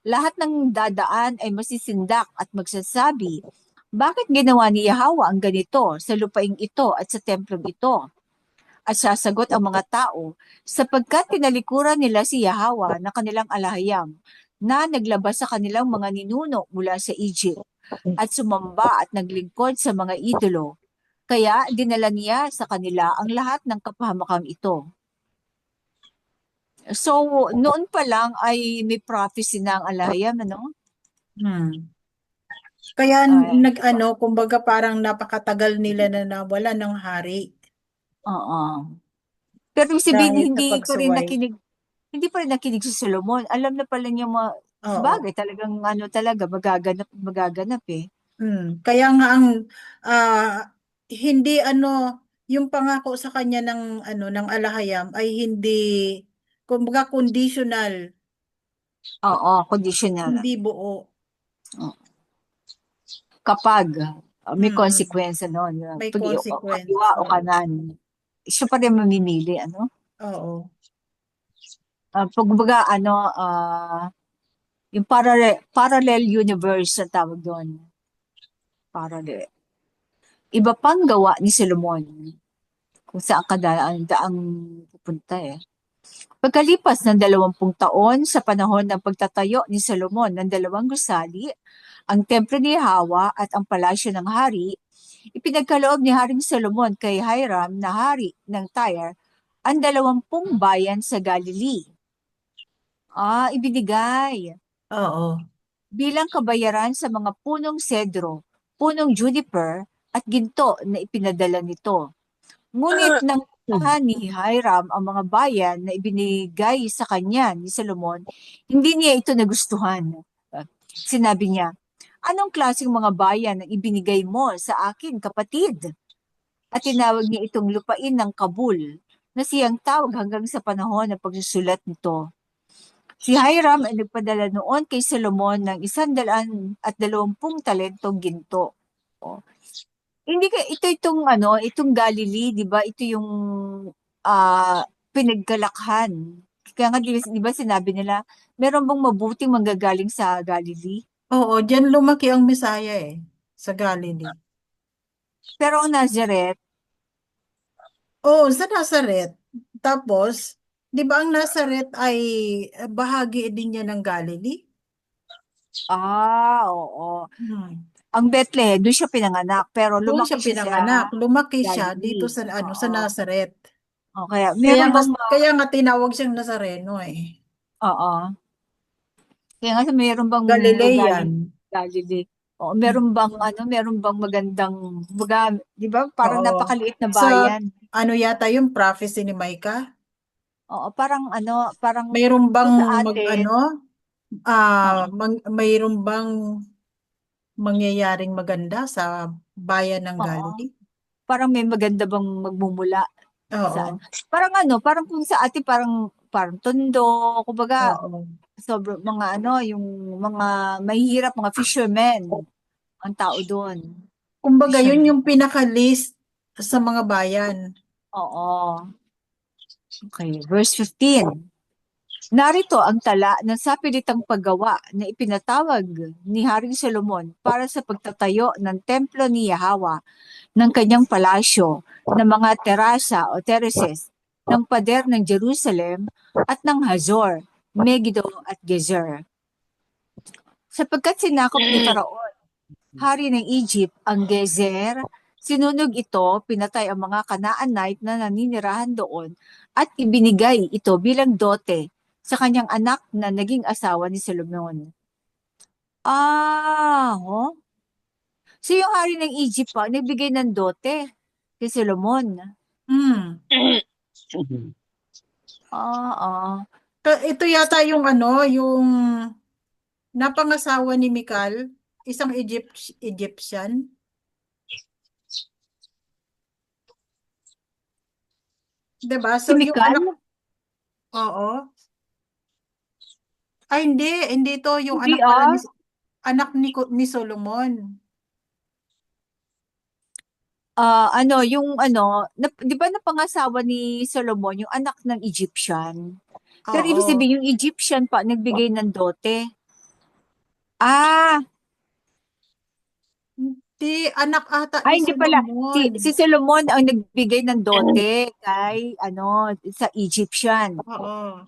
Lahat ng dadaan ay masisindak at magsasabi, bakit ginawa ni Yahweh ang ganito sa lupaing ito at sa templong ito? At sasagot ang mga tao, sapagkat tinalikuran nila si Yahweh na kanilang alahayam, na naglabas sa kanilang mga ninuno mula sa Egypt, at sumamba at naglingkod sa mga idolo. Kaya dinala niya sa kanila ang lahat ng kapahamakang ito. So, noon pa lang ay may prophecy na ang alahayam, ano? Hmm. Kaya Ay, kumbaga parang napakatagal nila na nawala ng hari oo. Pero ibig sabihin, dahil sa pagsuway. hindi pa rin nakinig si Solomon. Alam na pala niya Oo. sabagay, talagang magaganap eh. Kaya nga hindi yung pangako sa kanya ng alahayam ay hindi kumbaga conditional, Oo, conditional. hindi buo. Kapag may Mm. consequence, May pag consequence. kaliwa o Oo. kanan, siya pa rin mamimili, Oo. Pagbaga, yung parallel universe ang tawag doon. Parallel. Iba pang gawa ni Solomon kung saan daang pupunta eh. Pagkalipas ng 20 taon sa panahon ng pagtatayo ni Solomon ng 2 gusali, ang templo ni Hawa at ang palasyo ng hari, ipinagkaloob ni Haring Solomon kay Hiram na hari ng Tyre ang 20 bayan sa Galilee. Ibinigay Oo. bilang kabayaran sa mga punong sedro, punong juniper at ginto na ipinadala nito. Ngunit nang ni Hiram ang mga bayan na ibinigay sa kanya ni Solomon, hindi niya ito nagustuhan. Sinabi niya, anong klaseng mga bayan ang ibinigay mo sa akin, kapatid? At tinawag niya itong lupain ng Kabul, na siyang tawag hanggang sa panahon ng pagsusulat nito. Si Hiram ay nagpadala noon kay Solomon ng 120 talentong ginto. Hindi itong Galilee, 'di ba? Ito yung pinagkalakhan. Kaya nga 'di ba sinabi nila, meron bang mabuting manggagaling sa Galilee? Oo, diyan lumaki ang Misaya sa Galilee. Pero ang Nazareth, Oo, sa Nazareth. Tapos, 'di ba ang Nazareth ay bahagi din niya ng Galilee? oo. Hmm. Ang Bethlehem, doon siya pinanganak, pero Doon siya lumaki siya sa pinanganak. Lumaki siya dito Galilee. sa Oo. Nazareth. Kaya Kaya meron nga, bang kaya nga tinawag siyang Nazareno oo. Kaya nga meron bang Galilean. gagaling Galilee? O meron bang meron bang magandang, 'di ba? Parang Oo. napakaliit na Sa bayan. yata yung prophecy ni Micah? Oo, parang Mayroon bang kung sa atin, mayroon bang mangyayaring maganda sa bayan ng oo, Galilee? parang may maganda bang magmumula Oo. saan? Parang kung sa atin parang Tondo, kumbaga Oo. sobrang mga yung mga mahihirap, mga fishermen ang tao doon. Kumbaga, yun Fishermen. yung pinaka-list sa mga bayan. Oo. Okay, verse 15. Narito ang tala ng sapilitang paggawa na ipinatawag ni Haring Solomon para sa pagtatayo ng templo ni Yahweh, ng kanyang palasyo, ng mga terasa o terraces, ng pader ng Jerusalem at ng Hazor, Megiddo at Gezer. Sapagkat sinakop ni Faraon, hari ng Egypt, ang Gezer, sinunog ito, pinatay ang mga Kanaanite na naninirahan doon at ibinigay ito bilang dote sa kanyang anak na naging asawa ni Solomon. Oh. So yung hari ng Egypt pa, nagbigay ng dote kay Solomon. Hmm. Ah. Ito yata yung napangasawa ni Mikal, isang Egyptian. Diba? Si So, yung Mikal? anak, oo. Ay, hindi to. Yung Hindi anak pala ah. anak ni Solomon. Di ba napangasawa ni Solomon yung anak ng Egyptian? Pero ibig Oo. sabihin, yung Egyptian pa nagbigay ng dote. Ah, Hindi, anak ata ay ni hindi pala. Si, Solomon. si Solomon ang nagbigay ng dote kay, sa Egyptian. Oo.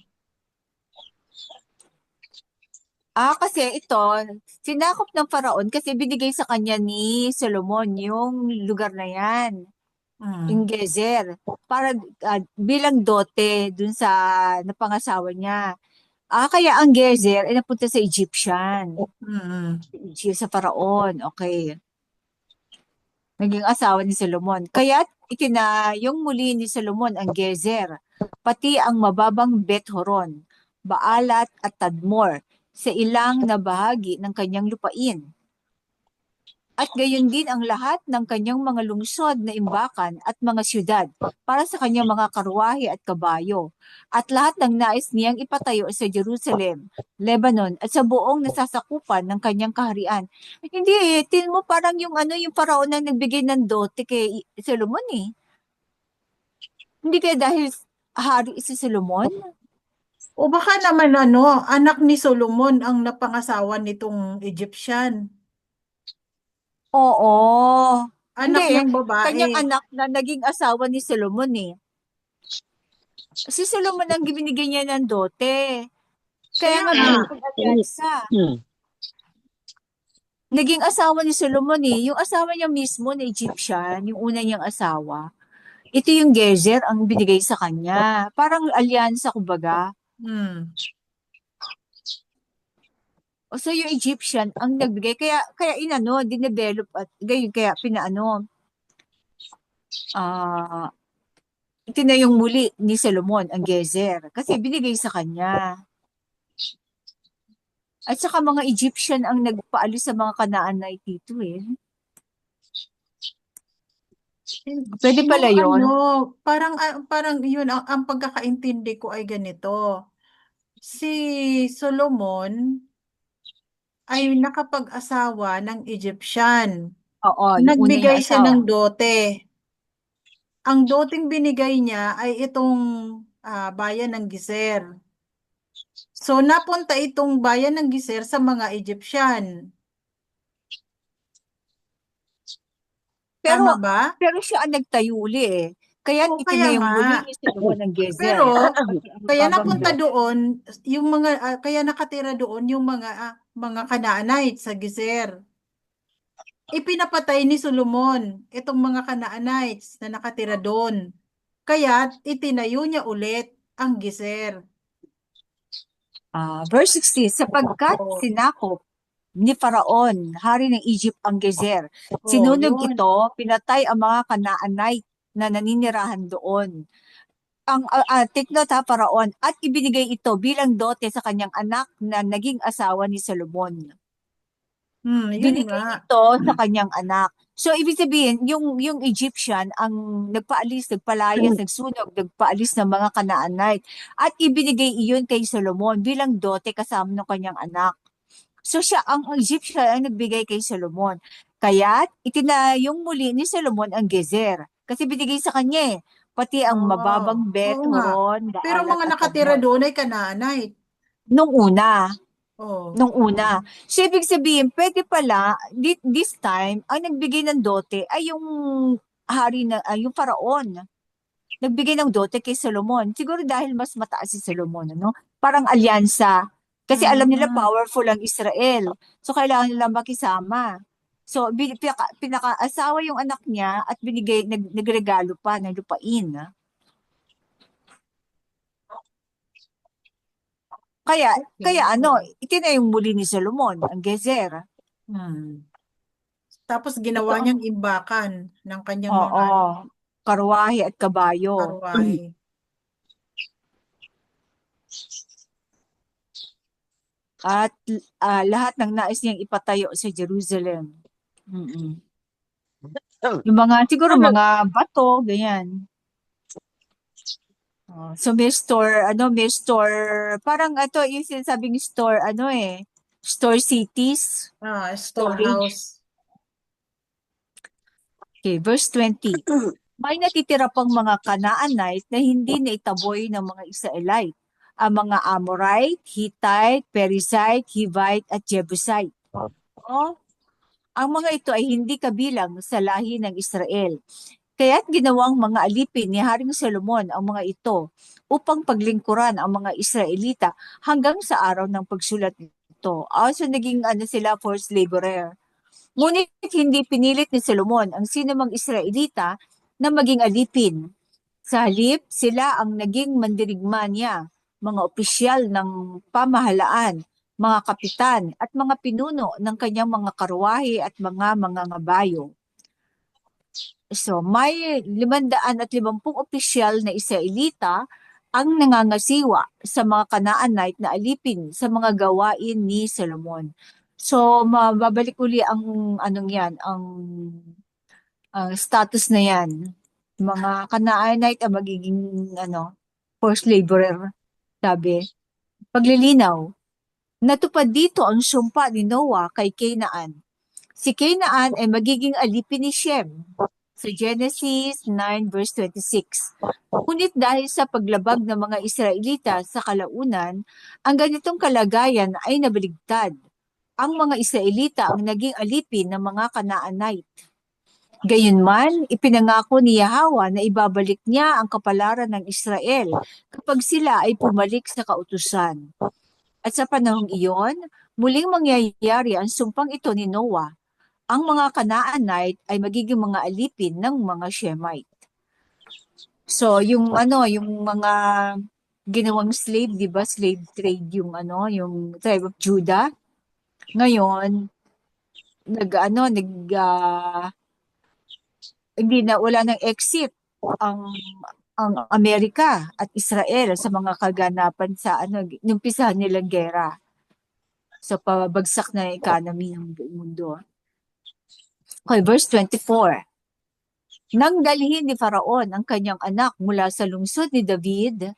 Kasi ito, sinakop ng Faraon kasi binigay sa kanya ni Solomon yung lugar na yan, Mm. yung Gezer, para bilang dote dun sa napangasawa niya. Kaya ang Gezer ay napunta sa Egyptian, Mm. sa Faraon, okay. Naging asawa ni Solomon. Kaya't itinayong muli ni Solomon ang Gezer, pati ang mababang Bet-horon, Baalat at Tadmor sa ilang na bahagi ng kanyang lupain. At gayon din ang lahat ng kanyang mga lungsod na imbakan at mga siyudad para sa kanyang mga karwahe at kabayo. At lahat ng nais niyang ipatayo sa Jerusalem, Lebanon at sa buong nasasakupan ng kanyang kaharian. Hindi tin mo parang yung Faraon ang nagbigay ng dote kay Solomon eh. Hindi kaya dahil hari si Solomon? O baka naman anak ni Solomon ang napangasawa nitong Egyptian. Oo. Anak Hindi, niyang babae. kanyang anak na naging asawa ni Solomon eh. Si Solomon ang binigay niya ng dote. Kaya nga nakipag-alyansa. Naging asawa ni Solomon eh. Yung asawa niya mismo na Egyptian, yung una niyang asawa, ito yung Gezer ang binigay sa kanya. Parang alyansa kumbaga. Hmm. So yung Egyptian ang nagbigay. Kaya dinevelop at gayon kaya itinayong muli ni Solomon ang Gezer. Kasi binigay sa kanya. At saka mga Egyptian ang nagpaalis sa mga Kanaanite dito eh. Pwede pala yun. Parang yun ang pagkakaintindi ko ay ganito. Si Solomon ay nakapag-asawa ng Egyptian. Oo, yung una niyang Nagbigay siya asawa. ng dote. Ang doteng binigay niya ay itong bayan ng Gezer. So napunta itong bayan ng Gezer sa mga Egyptian. Pero Tama ba? pero siya ang nagtayo uli eh. Kaya Oo, kaya itinayong nga. muli ni Solomon ng Gezer. Pero Pati ang kaya babang napunta dote. doon yung kaya nakatira doon yung mga Canaanite sa Gezer. Ipinapatay ni Solomon itong mga Canaanites na nakatira doon. Kaya itinayo niya ulit ang Gezer. Verse 16, sapagkat Oo. sinakop ni Faraon, hari ng Egypt ang Gezer. Oo, Sinunog yun. ito, pinatay ang mga Canaanite na naninirahan doon. Take note ha, Faraon, at ibinigay ito bilang dote sa kanyang anak na naging asawa ni Solomon. Yun Binigay nga. ito sa kanyang anak. So, ibig sabihin, yung Egyptian ang nagpaalis, nagpalayas, nagsunog, nagpaalis ng mga Canaanite. At ibinigay iyon kay Solomon bilang dote kasama ng kanyang anak. So, ang Egyptian ang nagbigay kay Solomon. Kaya, itinayong muli ni Solomon ang Gezer. Kasi binigay sa kanya eh. Pati ang mababang Bet, Oo nga. Horon, Pero Baalat mga at nakatira Tadmor. doon ay Canaanite. Nung una. Oh. Nung una. So, ibig sabihin, pwede pala, this time, ang nagbigay ng dote ay yung yung Faraon. Nagbigay ng dote kay Solomon. Siguro dahil mas mataas si Solomon, ano? Parang alyansa. Kasi alam nila Mm. powerful ang Israel. So, kailangan nila makisama. So, pinaka-asawa yung anak niya at nagregalo pa ng lupain. Kaya itinayong muli ni Solomon ang Gezer. Tapos Ito ginawa ang niyang imbakan ng kanyang mga karwahe at kabayo. karwahe. at lahat ng nais niyang ipatayo sa Jerusalem. Mm-mm. Yung mga, siguro mga bato, ganyan. So may store, parang ito yung sinasabing store, store cities, storage. Storehouse. Okay, verse 20. May natitira pang mga Canaanite na hindi naitaboy ng mga Israelite. Ang mga Amorite, Hittite, Perizzite, Hivite, at Jebusite. Oh, ang mga ito ay hindi kabilang sa lahi ng Israel. Kaya't ginawang mga alipin ni Haring Solomon ang mga ito upang paglingkuran ang mga Israelita hanggang sa araw ng pagsulat nito. So naging sila forced laborer. Ngunit hindi pinilit ni Solomon ang sinumang Israelita na maging alipin. Sa halip, sila ang naging mandirigma niya, mga opisyal ng pamahalaan, mga kapitan at mga pinuno ng kanyang mga karwahe at mga ngabayo. So, may 550 opisyal na Israelita ang nangangasiwa sa mga Canaanite na alipin sa mga gawain ni Solomon. So, mababalik uli ang ang status na yan. Mga Canaanite ang magiging forced laborer, sabi. Paglilinaw, natupad dito ang sumpa ni Noah kay Canaan. Si Canaan ay magiging alipin ni Shem sa Genesis 9 verse 26. Ngunit dahil sa paglabag ng mga Israelita sa kalaunan, ang ganitong kalagayan ay nabaligtad. Ang mga Israelita ang naging alipin ng mga Canaanite. Gayunman, ipinangako ni Yahweh na ibabalik niya ang kapalaran ng Israel kapag sila ay pumalik sa kautusan. At sa panahong iyon, muling mangyayari ang sumpang ito ni Noah. Ang mga Canaanite ay magiging mga alipin ng mga Shemite. So, yung mga ginawang slave, 'di ba? Slave trade yung tribe of Judah. Ngayon, wala nang exit ang Amerika at Israel sa mga kaganapan sa numpisahan nilang gera. So, pabagsak na yung economy ng buong mundo. Okay, verse 24. Nang dalhin ni Faraon ang kanyang anak mula sa lungsod ni David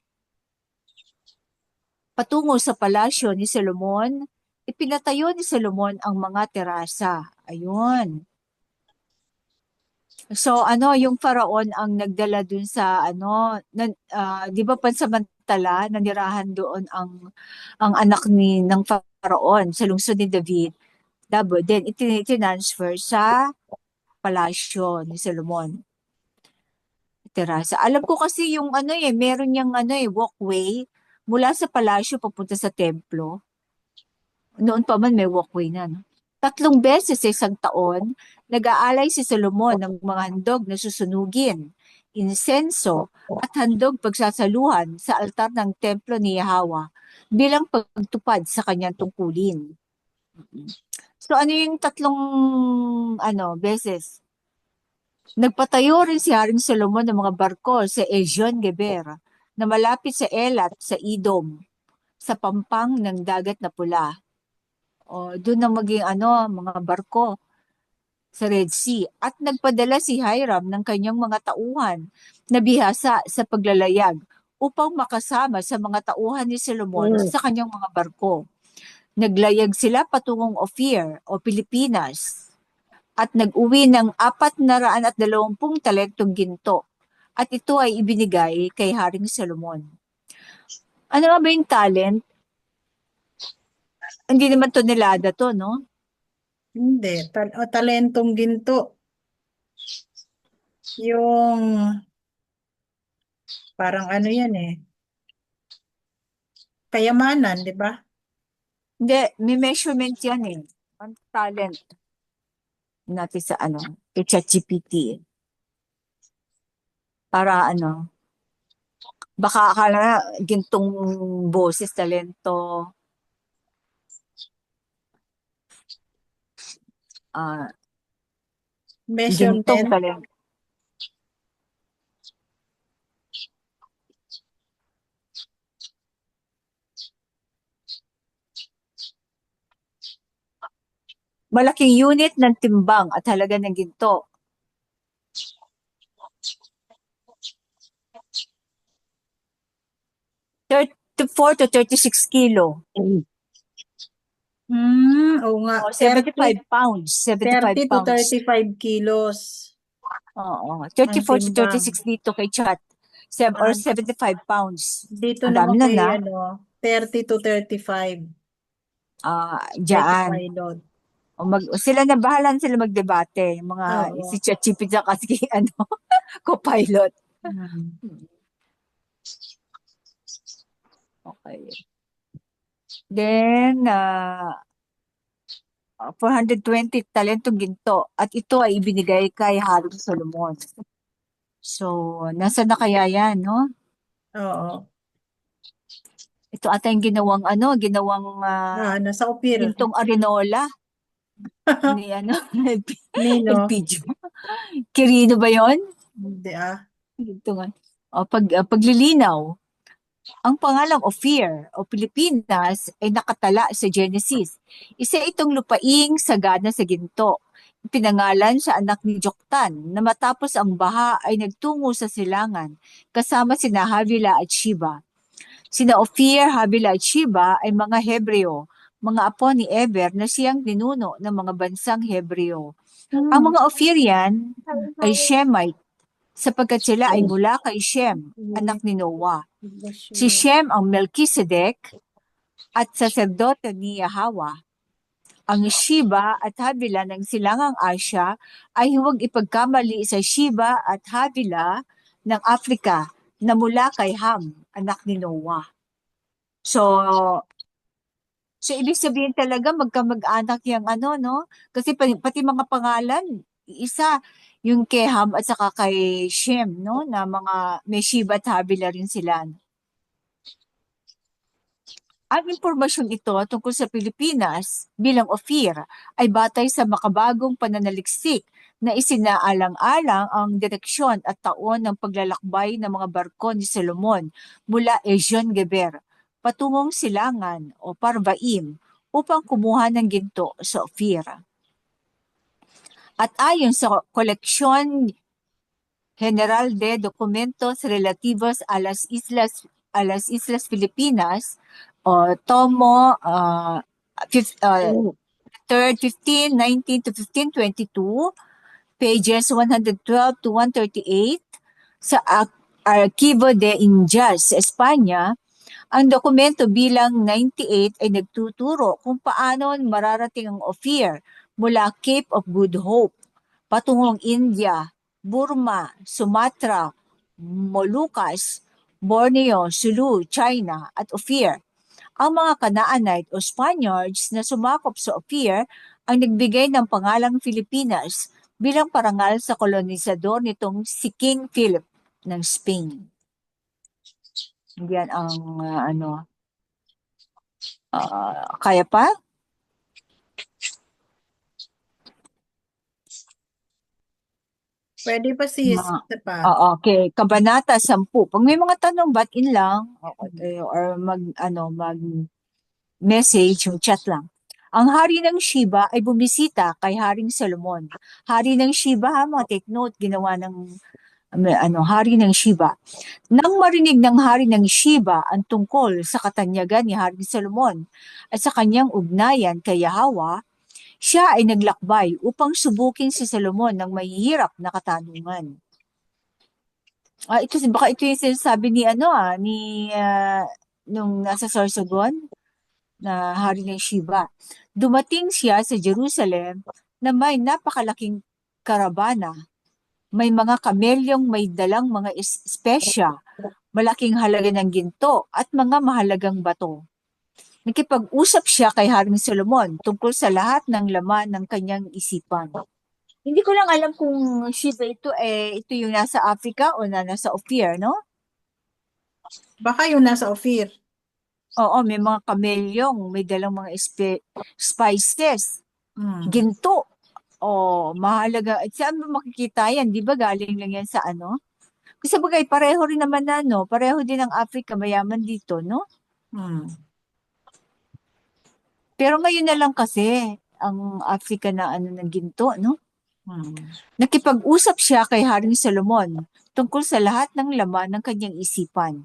patungo sa palasyo ni Solomon, ipinatayo ni Solomon ang mga terasa. Ayun. So yung Faraon ang nagdala dun sa di ba pansamantala nanirahan doon ang anak ng Faraon sa lungsod ni David. Then itinransfer sa palasyo ni Solomon. Terasa. Alam ko kasi yung meron niyang walkway mula sa palasyo papunta sa templo. Noon pa man may walkway na, no? 3 beses sa isang taon, nag-aalay si Solomon ng mga handog na susunugin, insenso, at handog pagsasaluhan sa altar ng templo ni Yahweh bilang pagtupad sa kanyang tungkulin. So ano yung 3 beses? Nagpatayo rin si Haring Solomon ng mga barko sa Ezion Geber na malapit sa Elat sa Edom, sa pampang ng dagat na pula. Doon na maging mga barko sa Red Sea. At nagpadala si Hiram ng kanyang mga tauhan na bihasa sa paglalayag upang makasama sa mga tauhan ni Solomon sa kanyang mga barko. Naglayag sila patungong Ophir o Pilipinas at nag-uwi ng 420 talentong ginto. At ito ay ibinigay kay Haring Solomon. Ano nga ba yung talent? Hindi naman tonelada to, no? Hindi. Talentong ginto. Yung parang yan kayamanan, di ba? Hindi, may measurement yan eh. Ang talent natin sa ChatGPT. Para baka akala na gintong boses, talento, gintong Measurement. talento. Malaking unit ng timbang at halaga ng ginto. Four to 36 kilo. Oo nga. O, 75 pounds. 75 30 to pounds. 35 kilos Oo. ang 34 to timbang. 36 dito kay Chat. Or Ah, 75 pounds. Dito Ang naman dami kay na 30 to 35 kay Diyan. pilot. Sila na bahala na sila magdebate. Yung mga Oo. si ChatGPT at si co-pilot. Hmm. Okay. Then, 420 talentong ginto. At ito ay ibinigay kay Haring Solomon. So, nasa na kaya yan, no? Oo. Ito ata yung ginawang Nasa Ophir. gintong arenola ni Nino. Elpidio. Quirino ba yon? Hindi Gintong, paglilinaw. Ang pangalang Ophir o Pilipinas ay nakatala sa Genesis. Isa itong lupaing sagana sa ginto. Pinangalan sa anak ni Joktan na matapos ang baha ay nagtungo sa silangan kasama sina Havila at Shiba. Sina Ophir, Havila at Shiba ay mga Hebreo, mga apo ni Eber na siyang ninuno ng mga bansang Hebreo. Ang mga Ophirian ay Shemite sapagkat sila ay mula kay Shem, anak ni Noah. Si Shem ang Melchizedek at saserdote ni Yahweh. Ang Shiba at Havila ng silangang Asya ay huwag ipagkamali sa Shiba at Havila ng Afrika na mula kay Ham, anak ni Noah. So ibig sabihin talaga magkamag-anak yung no? Kasi pati mga pangalan, isa yung kay Ham at saka kay Shem, no? Na mga may Shiba at Havila rin sila. Ang impormasyon ito tungkol sa Pilipinas bilang Ophir ay batay sa makabagong pananaliksik na isinaalang-alang ang direksyon at taon ng paglalakbay ng mga barko ni Solomon mula Ezion Geber patungong Silangan o Parvaim upang kumuha ng ginto sa Ophir. At ayon sa koleksyon General de Documentos Relativos a las Islas Filipinas o Tomo 3rd, 1519 to 1522, pages 112 to 138 sa Archivo de Indias sa Espanya, ang dokumento bilang 98 ay nagtuturo kung paano mararating ang Ophir mula Cape of Good Hope patungong India, Burma, Sumatra, Moluccas, Borneo, Sulu, China at Ophir. Ang mga Kanaanite o Spaniards na sumakop sa Ophir ang nagbigay ng pangalang Filipinas bilang parangal sa kolonisador nitong si King Philip ng Spain. Yan ang kaya pa? Pwede pa sis. Isa pa. Okay, Kabanata 10. Pag may mga tanong, ba't in lang or mag message yung chat lang. Ang hari ng Shiba ay bumisita kay Haring Solomon. Hari ng Shiba, mga take note, ginawa ng hari ng Shiba. Nang marinig ng hari ng Shiba ang tungkol sa katanyagan ni Haring Solomon at sa kanyang ugnayan kay Yahweh, siya ay naglakbay upang subukin si Solomon ng mahihirap na katanungan. Baka ito yung sinasabi ni nung nasa Sorsogon na hari ng Shiba. Dumating siya sa Jerusalem na may napakalaking karabana. May mga kamelyong may dalang mga espesya, malaking halaga ng ginto at mga mahalagang bato. Nakipag-usap siya kay Haring Solomon tungkol sa lahat ng laman ng kanyang isipan. Hindi ko lang alam kung Shiba ito yung nasa Africa o nasa Ophir, no? Baka yung nasa Ophir. Oo, may mga kamelyong, may dalang mga spices, ginto. Mahalaga. At saan mo makikita yan? Di ba galing lang yan sa Kasi bagay, pareho rin naman pareho din ang Africa, mayaman dito, no? Pero ngayon na lang kasi, ang Africa na ano ng ginto, no? Hmm. Nakipag-usap siya kay Haring Solomon tungkol sa lahat ng laman ng kanyang isipan.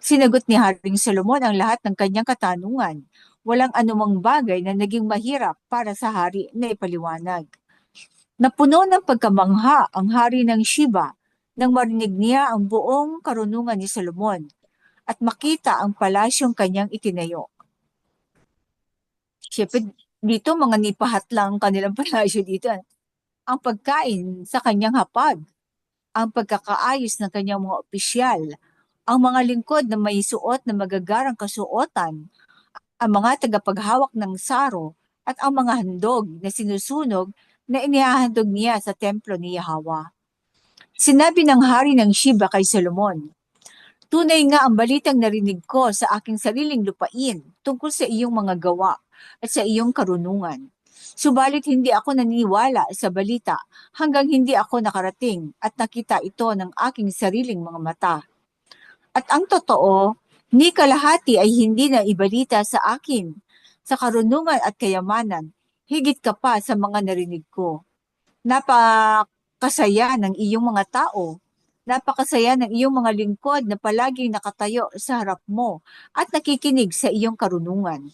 Sinagot ni Haring Solomon ang lahat ng kanyang katanungan. Walang anumang bagay na naging mahirap para sa hari na ipaliwanag. Napuno ng pagkamangha ang hari ng Sheba nang marinig niya ang buong karunungan ni Solomon at makita ang palasyong kanyang itinayo. Siyempre, dito mga nipahat lang ang kanilang palasyo dito. Ang pagkain sa kanyang hapag, ang pagkakaayos ng kanyang mga opisyal, ang mga lingkod na may suot na magagarang kasuotan, ang mga tagapaghawak ng saro, at ang mga handog na sinusunog na inihahandog niya sa templo ni Yahweh. Sinabi ng hari ng Sheba kay Solomon, "Tunay nga ang balitang narinig ko sa aking sariling lupain tungkol sa iyong mga gawa at sa iyong karunungan. Subalit hindi ako naniniwala sa balita hanggang hindi ako nakarating at nakita ito ng aking sariling mga mata. At ang totoo, ni kalahati ay hindi na ibalita sa akin sa karunungan at kayamanan, higit ka pa sa mga narinig ko. Napakasaya ng iyong mga tao. Napakasaya ng iyong mga lingkod na palaging nakatayo sa harap mo at nakikinig sa iyong karunungan.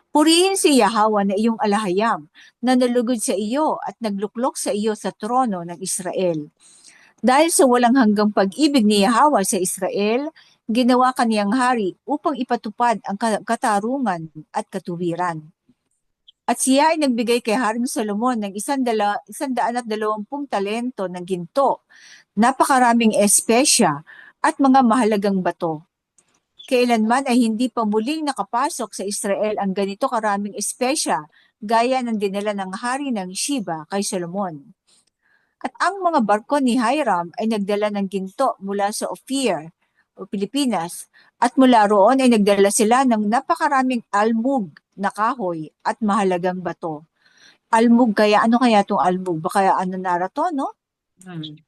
Purihin si Yahweh na iyong alahayam na nalugod sa iyo at nagluklok sa iyo sa trono ng Israel. Dahil sa walang hanggang pag-ibig ni Yahweh sa Israel, ginawa kaniyang hari upang ipatupad ang katarungan at katuwiran. At siya ay nagbigay kay Haring Solomon ng 120 talento ng ginto, napakaraming espesya at mga mahalagang bato. Kailanman ay hindi pa muling nakapasok sa Israel ang ganito karaming espesya gaya ng dinala ng hari ng Sheba kay Solomon. At ang mga barko ni Hiram ay nagdala ng ginto mula sa Ophir o Pilipinas at mula roon ay nagdala sila ng napakaraming almug na kahoy at mahalagang bato. Almug kaya, ano kaya itong almug? Baka ano narato, no? Hmm.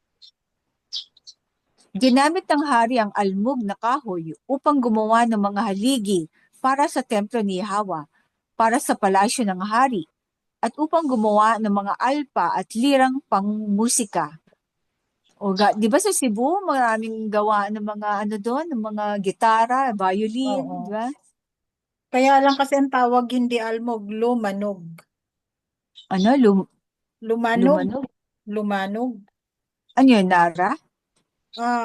Ginamit ng hari ang almug na kahoy upang gumawa ng mga haligi para sa templo ni Yahweh, para sa palasyo ng hari, at upang gumawa ng mga alpa at lirang pangmusika. Di ba sa Cebu, maraming gawa ng mga ano doon, ng mga gitara, violin, Oo. di ba? Kaya lang kasi ang tawag hindi almog, lumanog. Ano, Lumanog, lumanog. lumanog. Ano yun, Nara?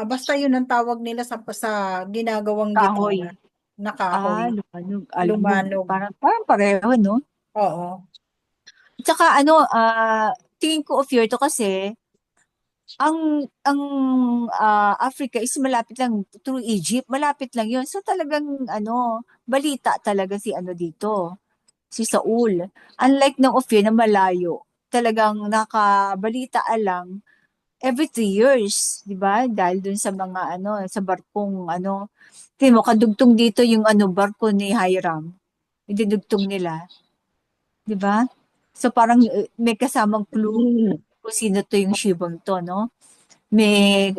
Basta yun ang tawag nila sa ginagawang Kahoy. gitara na kahoy. Lumanog, almug. Lumanog. Parang pareho, no? Oo. Tsaka tingin ko of year to kasi, ang Africa is malapit lang through Egypt, malapit lang yun. So talagang balita talaga si dito, si Saul. Unlike ng Ophir na malayo, talagang nakabalita lang every 3 years, di ba? Dahil dun sa mga sa barkong tingin mo, kadugtong dito yung barko ni Hiram. Idudugtong nila, di ba? So parang may kasamang clue kung sino to yung Shibang to, no? May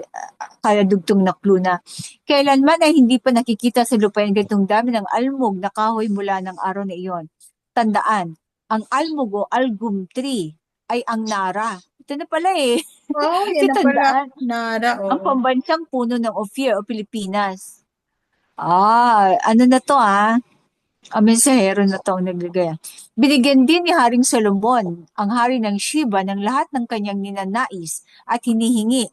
kaladugtong na clue na kailanman ay hindi pa nakikita sa lupa yung ganitong dami ng almug na kahoy mula ng araw na iyon. Tandaan, ang almug o algum tree ay ang Nara. Ito na pala eh. Oh, yan na pala. Tandaan, Nara, ang oo. pambansang puno ng Ophir o Pilipinas. Ano na to Ang mensahero na to ang naglagay. Binigyan din ni Haring Solomon ang hari ng Sheba ng lahat ng kanyang ninanais at hinihingi,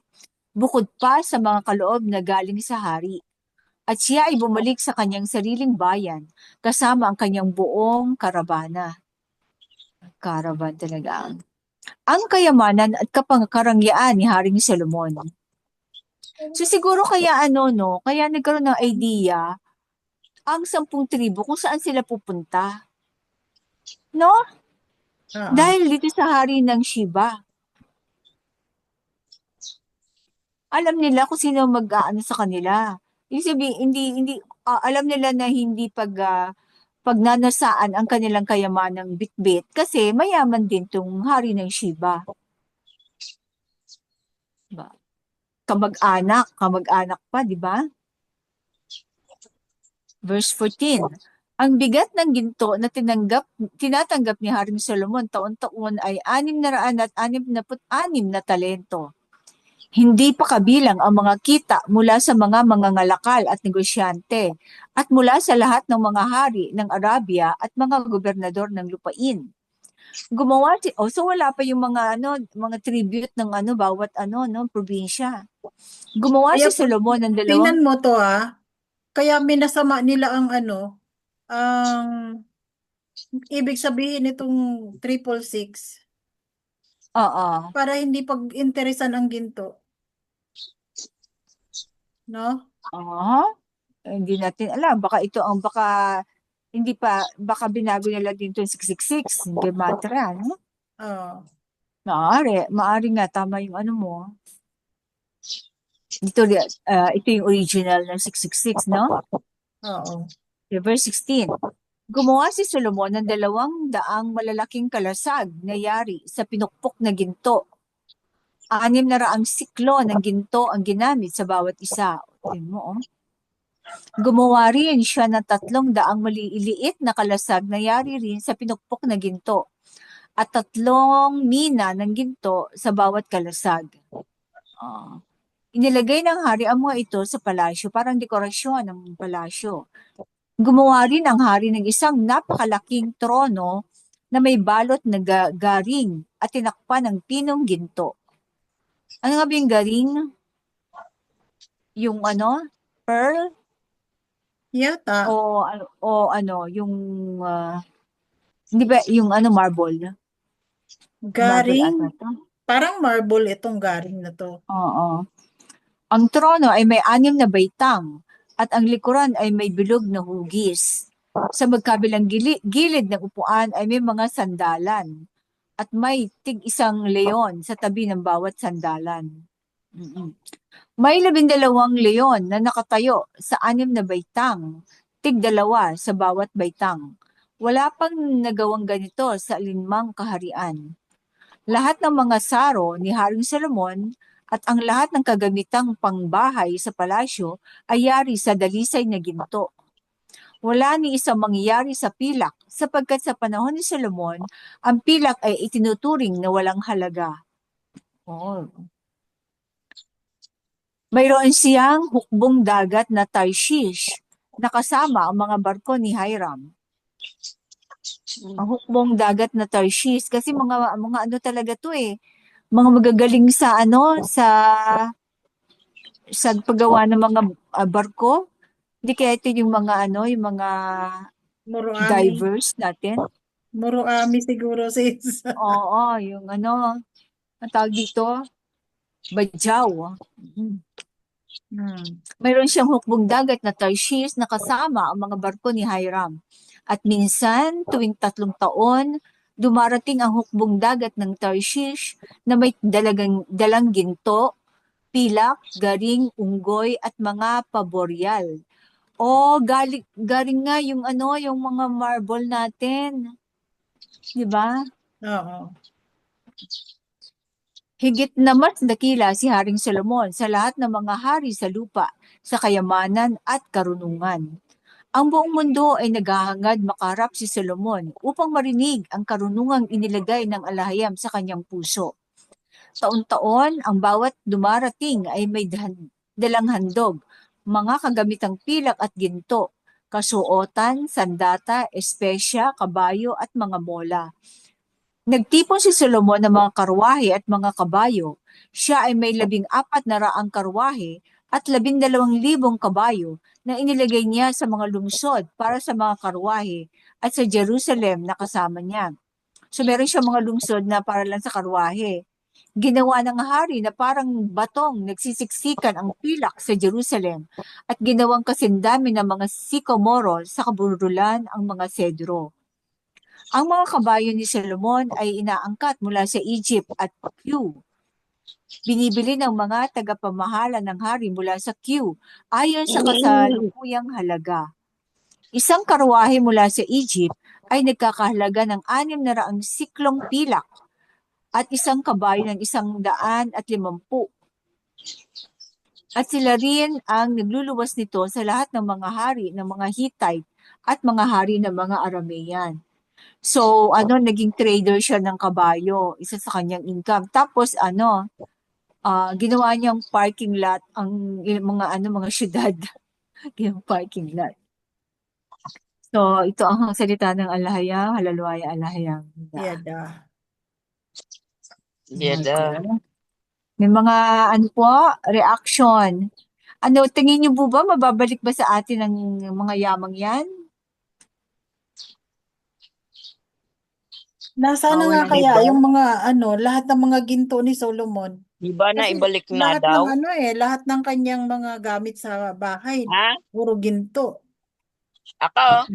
bukod pa sa mga kaloob na galing sa hari. At siya ay bumalik sa kanyang sariling bayan kasama ang kanyang buong karabana. Karaban talaga. Ang kayamanan at kapangyarihan ni Haring Solomon. So siguro kaya kaya nagkaroon ng idea ang 10 tribo kung saan sila pupunta. No? Oo. Dahil dito sa hari ng Sheba. Alam nila kung sino mag-aano sa kanila. Ibig sabihin, hindi alam nila na hindi pagnanasaan ang kanilang kayamanang bitbit kasi mayaman din tong hari ng Sheba. Diba? Kamag-anak pa, di ba? Verse 14. Ang bigat ng ginto na tinatanggap ni Haring Solomon taon-taon ay 666 na talento. Hindi pa kabilang ang mga kita mula sa mga mangangalakal at negosyante at mula sa lahat ng mga hari ng Arabia at mga gobernador ng lupain. So wala pa yung mga tribute ng bawat probinsya. Gumawa Kaya si Solomon ng tingnan dalawang mo to kaya minasama nila ang ibig sabihin nitong 666 oo. para hindi pag-interesan ang ginto, no? Hindi natin alam. Baka binago nila din itong 666. Hindi matter yan. No? Oo. Maari nga, tama yung mo. Ito yung original ng 666, no? Oo. Verse 16. Gumawa si Solomon ng 200 malalaking kalasag na yari sa pinukpok na ginto. 600 siklo ng ginto ang ginamit sa bawat isa. Tingnan mo, Gumawa rin siya ng 300 maliliit na kalasag na yari rin sa pinukpok na ginto at 3 mina ng ginto sa bawat kalasag. Inilagay ng hari ang mga ito sa palasyo, parang dekorasyon ng palasyo. Gumawa rin ang hari ng isang napakalaking trono na may balot na garing at tinakpan ng pinong ginto. Ano nga ba yung garing? Yung pearl? Yata. Yung hindi ba yung marble? Garing. Marble ata to. Parang marble itong garing na to. Oo. Ang trono ay may 6 na baitang at ang likuran ay may bilog na hugis. Sa magkabilang gilid ng upuan ay may mga sandalan at may tig-isang leon sa tabi ng bawat sandalan. May 12 leon na nakatayo sa 6 na baitang, tig-2 sa bawat baitang. Wala pang nagawang ganito sa alinmang kaharian. Lahat ng mga saro ni Haring Solomon at ang lahat ng kagamitang pangbahay sa palasyo ay yari sa dalisay na ginto. Wala ni isang mangyayari sa pilak sapagkat sa panahon ni Solomon, ang pilak ay itinuturing na walang halaga. Mayroon siyang hukbong dagat na Tarshish na kasama ang mga barko ni Hiram. Ang hukbong dagat na Tarshish kasi mga talaga to mga magagaling sa paggawa ng mga barko. Hindi kaya ito yung mga yung mga Muroami. divers natin. Muroami siguro sis. Oo, yung ang tawag dito, Badyaw. Mayroon siyang hukbong dagat na Tarshish na kasama ang mga barko ni Hiram. At minsan, tuwing 3 taon, dumarating ang hukbong dagat ng Tarshish na may dalang ginto, pilak, garing, unggoy at mga paboreal. Galing nga yung yung mga marble natin. 'Di ba? Oo. Higit na mas dakila si Haring Solomon sa lahat ng mga hari sa lupa, sa kayamanan at karunungan. Ang buong mundo ay naghahangad makarap si Solomon upang marinig ang karunungang inilagay ng alahayam sa kanyang puso. Taon-taon, ang bawat dumarating ay may dalang handog, mga kagamitang pilak at ginto, kasuotan, sandata, espesya, kabayo at mga mola. Nagtipon si Solomon ng mga karwahe at mga kabayo. Siya ay may 14,000 karwahe at 12,000 kabayo na inilagay niya sa mga lungsod para sa mga karwahe at sa Jerusalem na kasama niya. So meron siya mga lungsod na para lang sa karwahe. Ginawa ng hari na parang batong nagsisiksikan ang pilak sa Jerusalem at ginawang kasindami ng mga sikomoro sa kaburulan ang mga sedro. Ang mga kabayo ni Solomon ay inaangkat mula sa Egypt at Q. Binibili ng mga tagapamahala ng hari mula sa Q ayon sa kasalukuyang halaga. Isang karwahe mula sa Egypt ay nagkakahalaga ng 600 siklong pilak at isang kabayo ng 150. At sila rin ang nagluluwas nito sa lahat ng mga hari ng mga Hittite at mga hari ng mga Aramean. So, naging trader siya ng kabayo, isa sa kanyang income. Tapos, ginawa niyang parking lot ang mga syudad. Yung parking lot. So, ito ang salita ng Alahayang, Halalwaya Alahayang. Yada. Yada. May mga reaction. Tingin niyo po ba mababalik ba sa atin ang mga yamang yan? Nasaan na nga Wala na kaya iba. yung mga lahat ng mga ginto ni Solomon? Iba na, Kasi ibalik na lahat daw. ng lahat ng kanyang mga gamit sa bahay, Ha? puro ginto. Ako?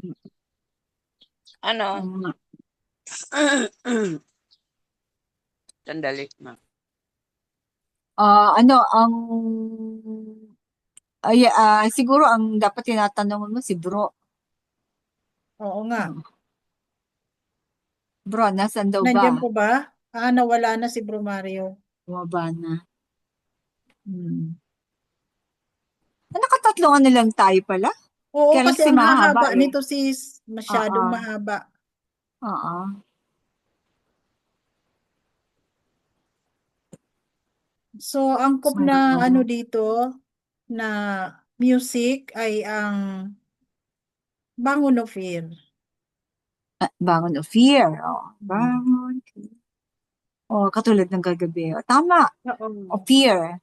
Ano? Sandali, ma. Siguro ang dapat tinatanong mo si Bro. Oo nga. Bro, nasan daw ba? Nandiyan po ba? Nawala na si Bro Mario. Bumaba na. Nakatatlong lang tayo pala. Oo, Kaya lang kasi si ang mahaba hahaba nito sis. Masyadong Oo. mahaba. Oo. So, angkop na dito na music ay ang Bangon of Fear. Bangon of Fear. Bangon. Katulad ng kagabi. Tama. Oo. Of Fear.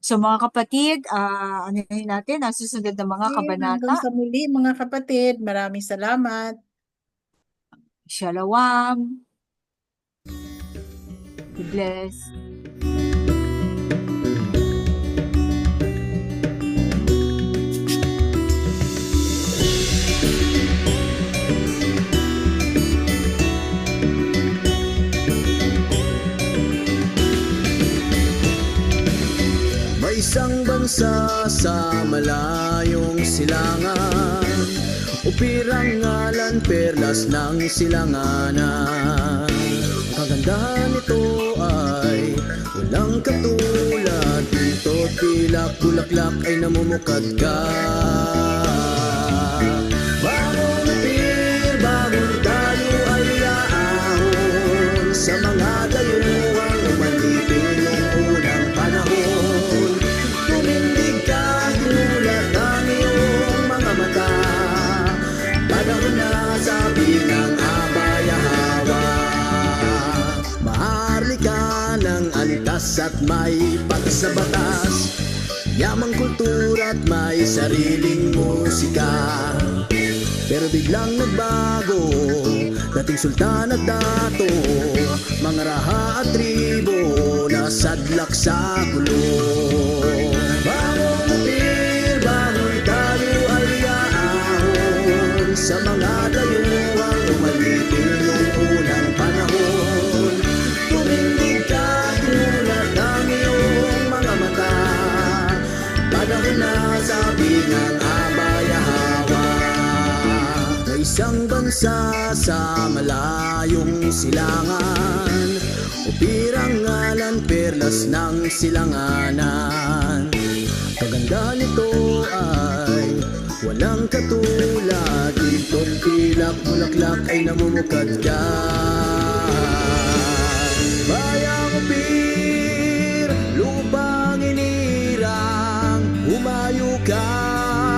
So mga kapatid, natin, nasusunod na mga Hanggang kabanata. sa muli mga kapatid. Maraming salamat. Shalom. Be blessed. May isang bansa sa malayong silangan, upirang ngalan perlas ng silanganan. Kagandahan nito ay walang katulad, dito pilak bulaklak ay namumukad ka. Bangon upir, bangon tayo ay aahon sa mga dayuhang umalipin ng unang panahon. Tumindig ka, ginulat ang iyong mga mata, panahon na sabi ng abayahawa. Maharlika ng antas at may patas sa batas, yamang kultura at may sariling musika. Pero biglang nagbago, dating sultan at dato, mga raha at tribo nasadlak sa gulo. Bangon upir, bangon tayo ay aahon sa mga dayuhang umalipin ng unang panahon. Tumindig ka, ginulat ang iyong mga mata, panahon na sabi ng abayahawa. May isang bansa sa malayong silangan, upirang ngalan perlas ng silanganan. Kagandahan nito ay walang katulad, dito't pilak bulaklak ay namumukad ka. Bayang upir, lupang inirang, humayo ka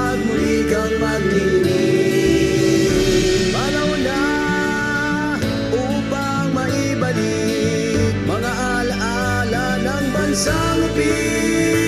at muli kang magnining. Panahon na upang maibalik mga alaala ng bansang upir.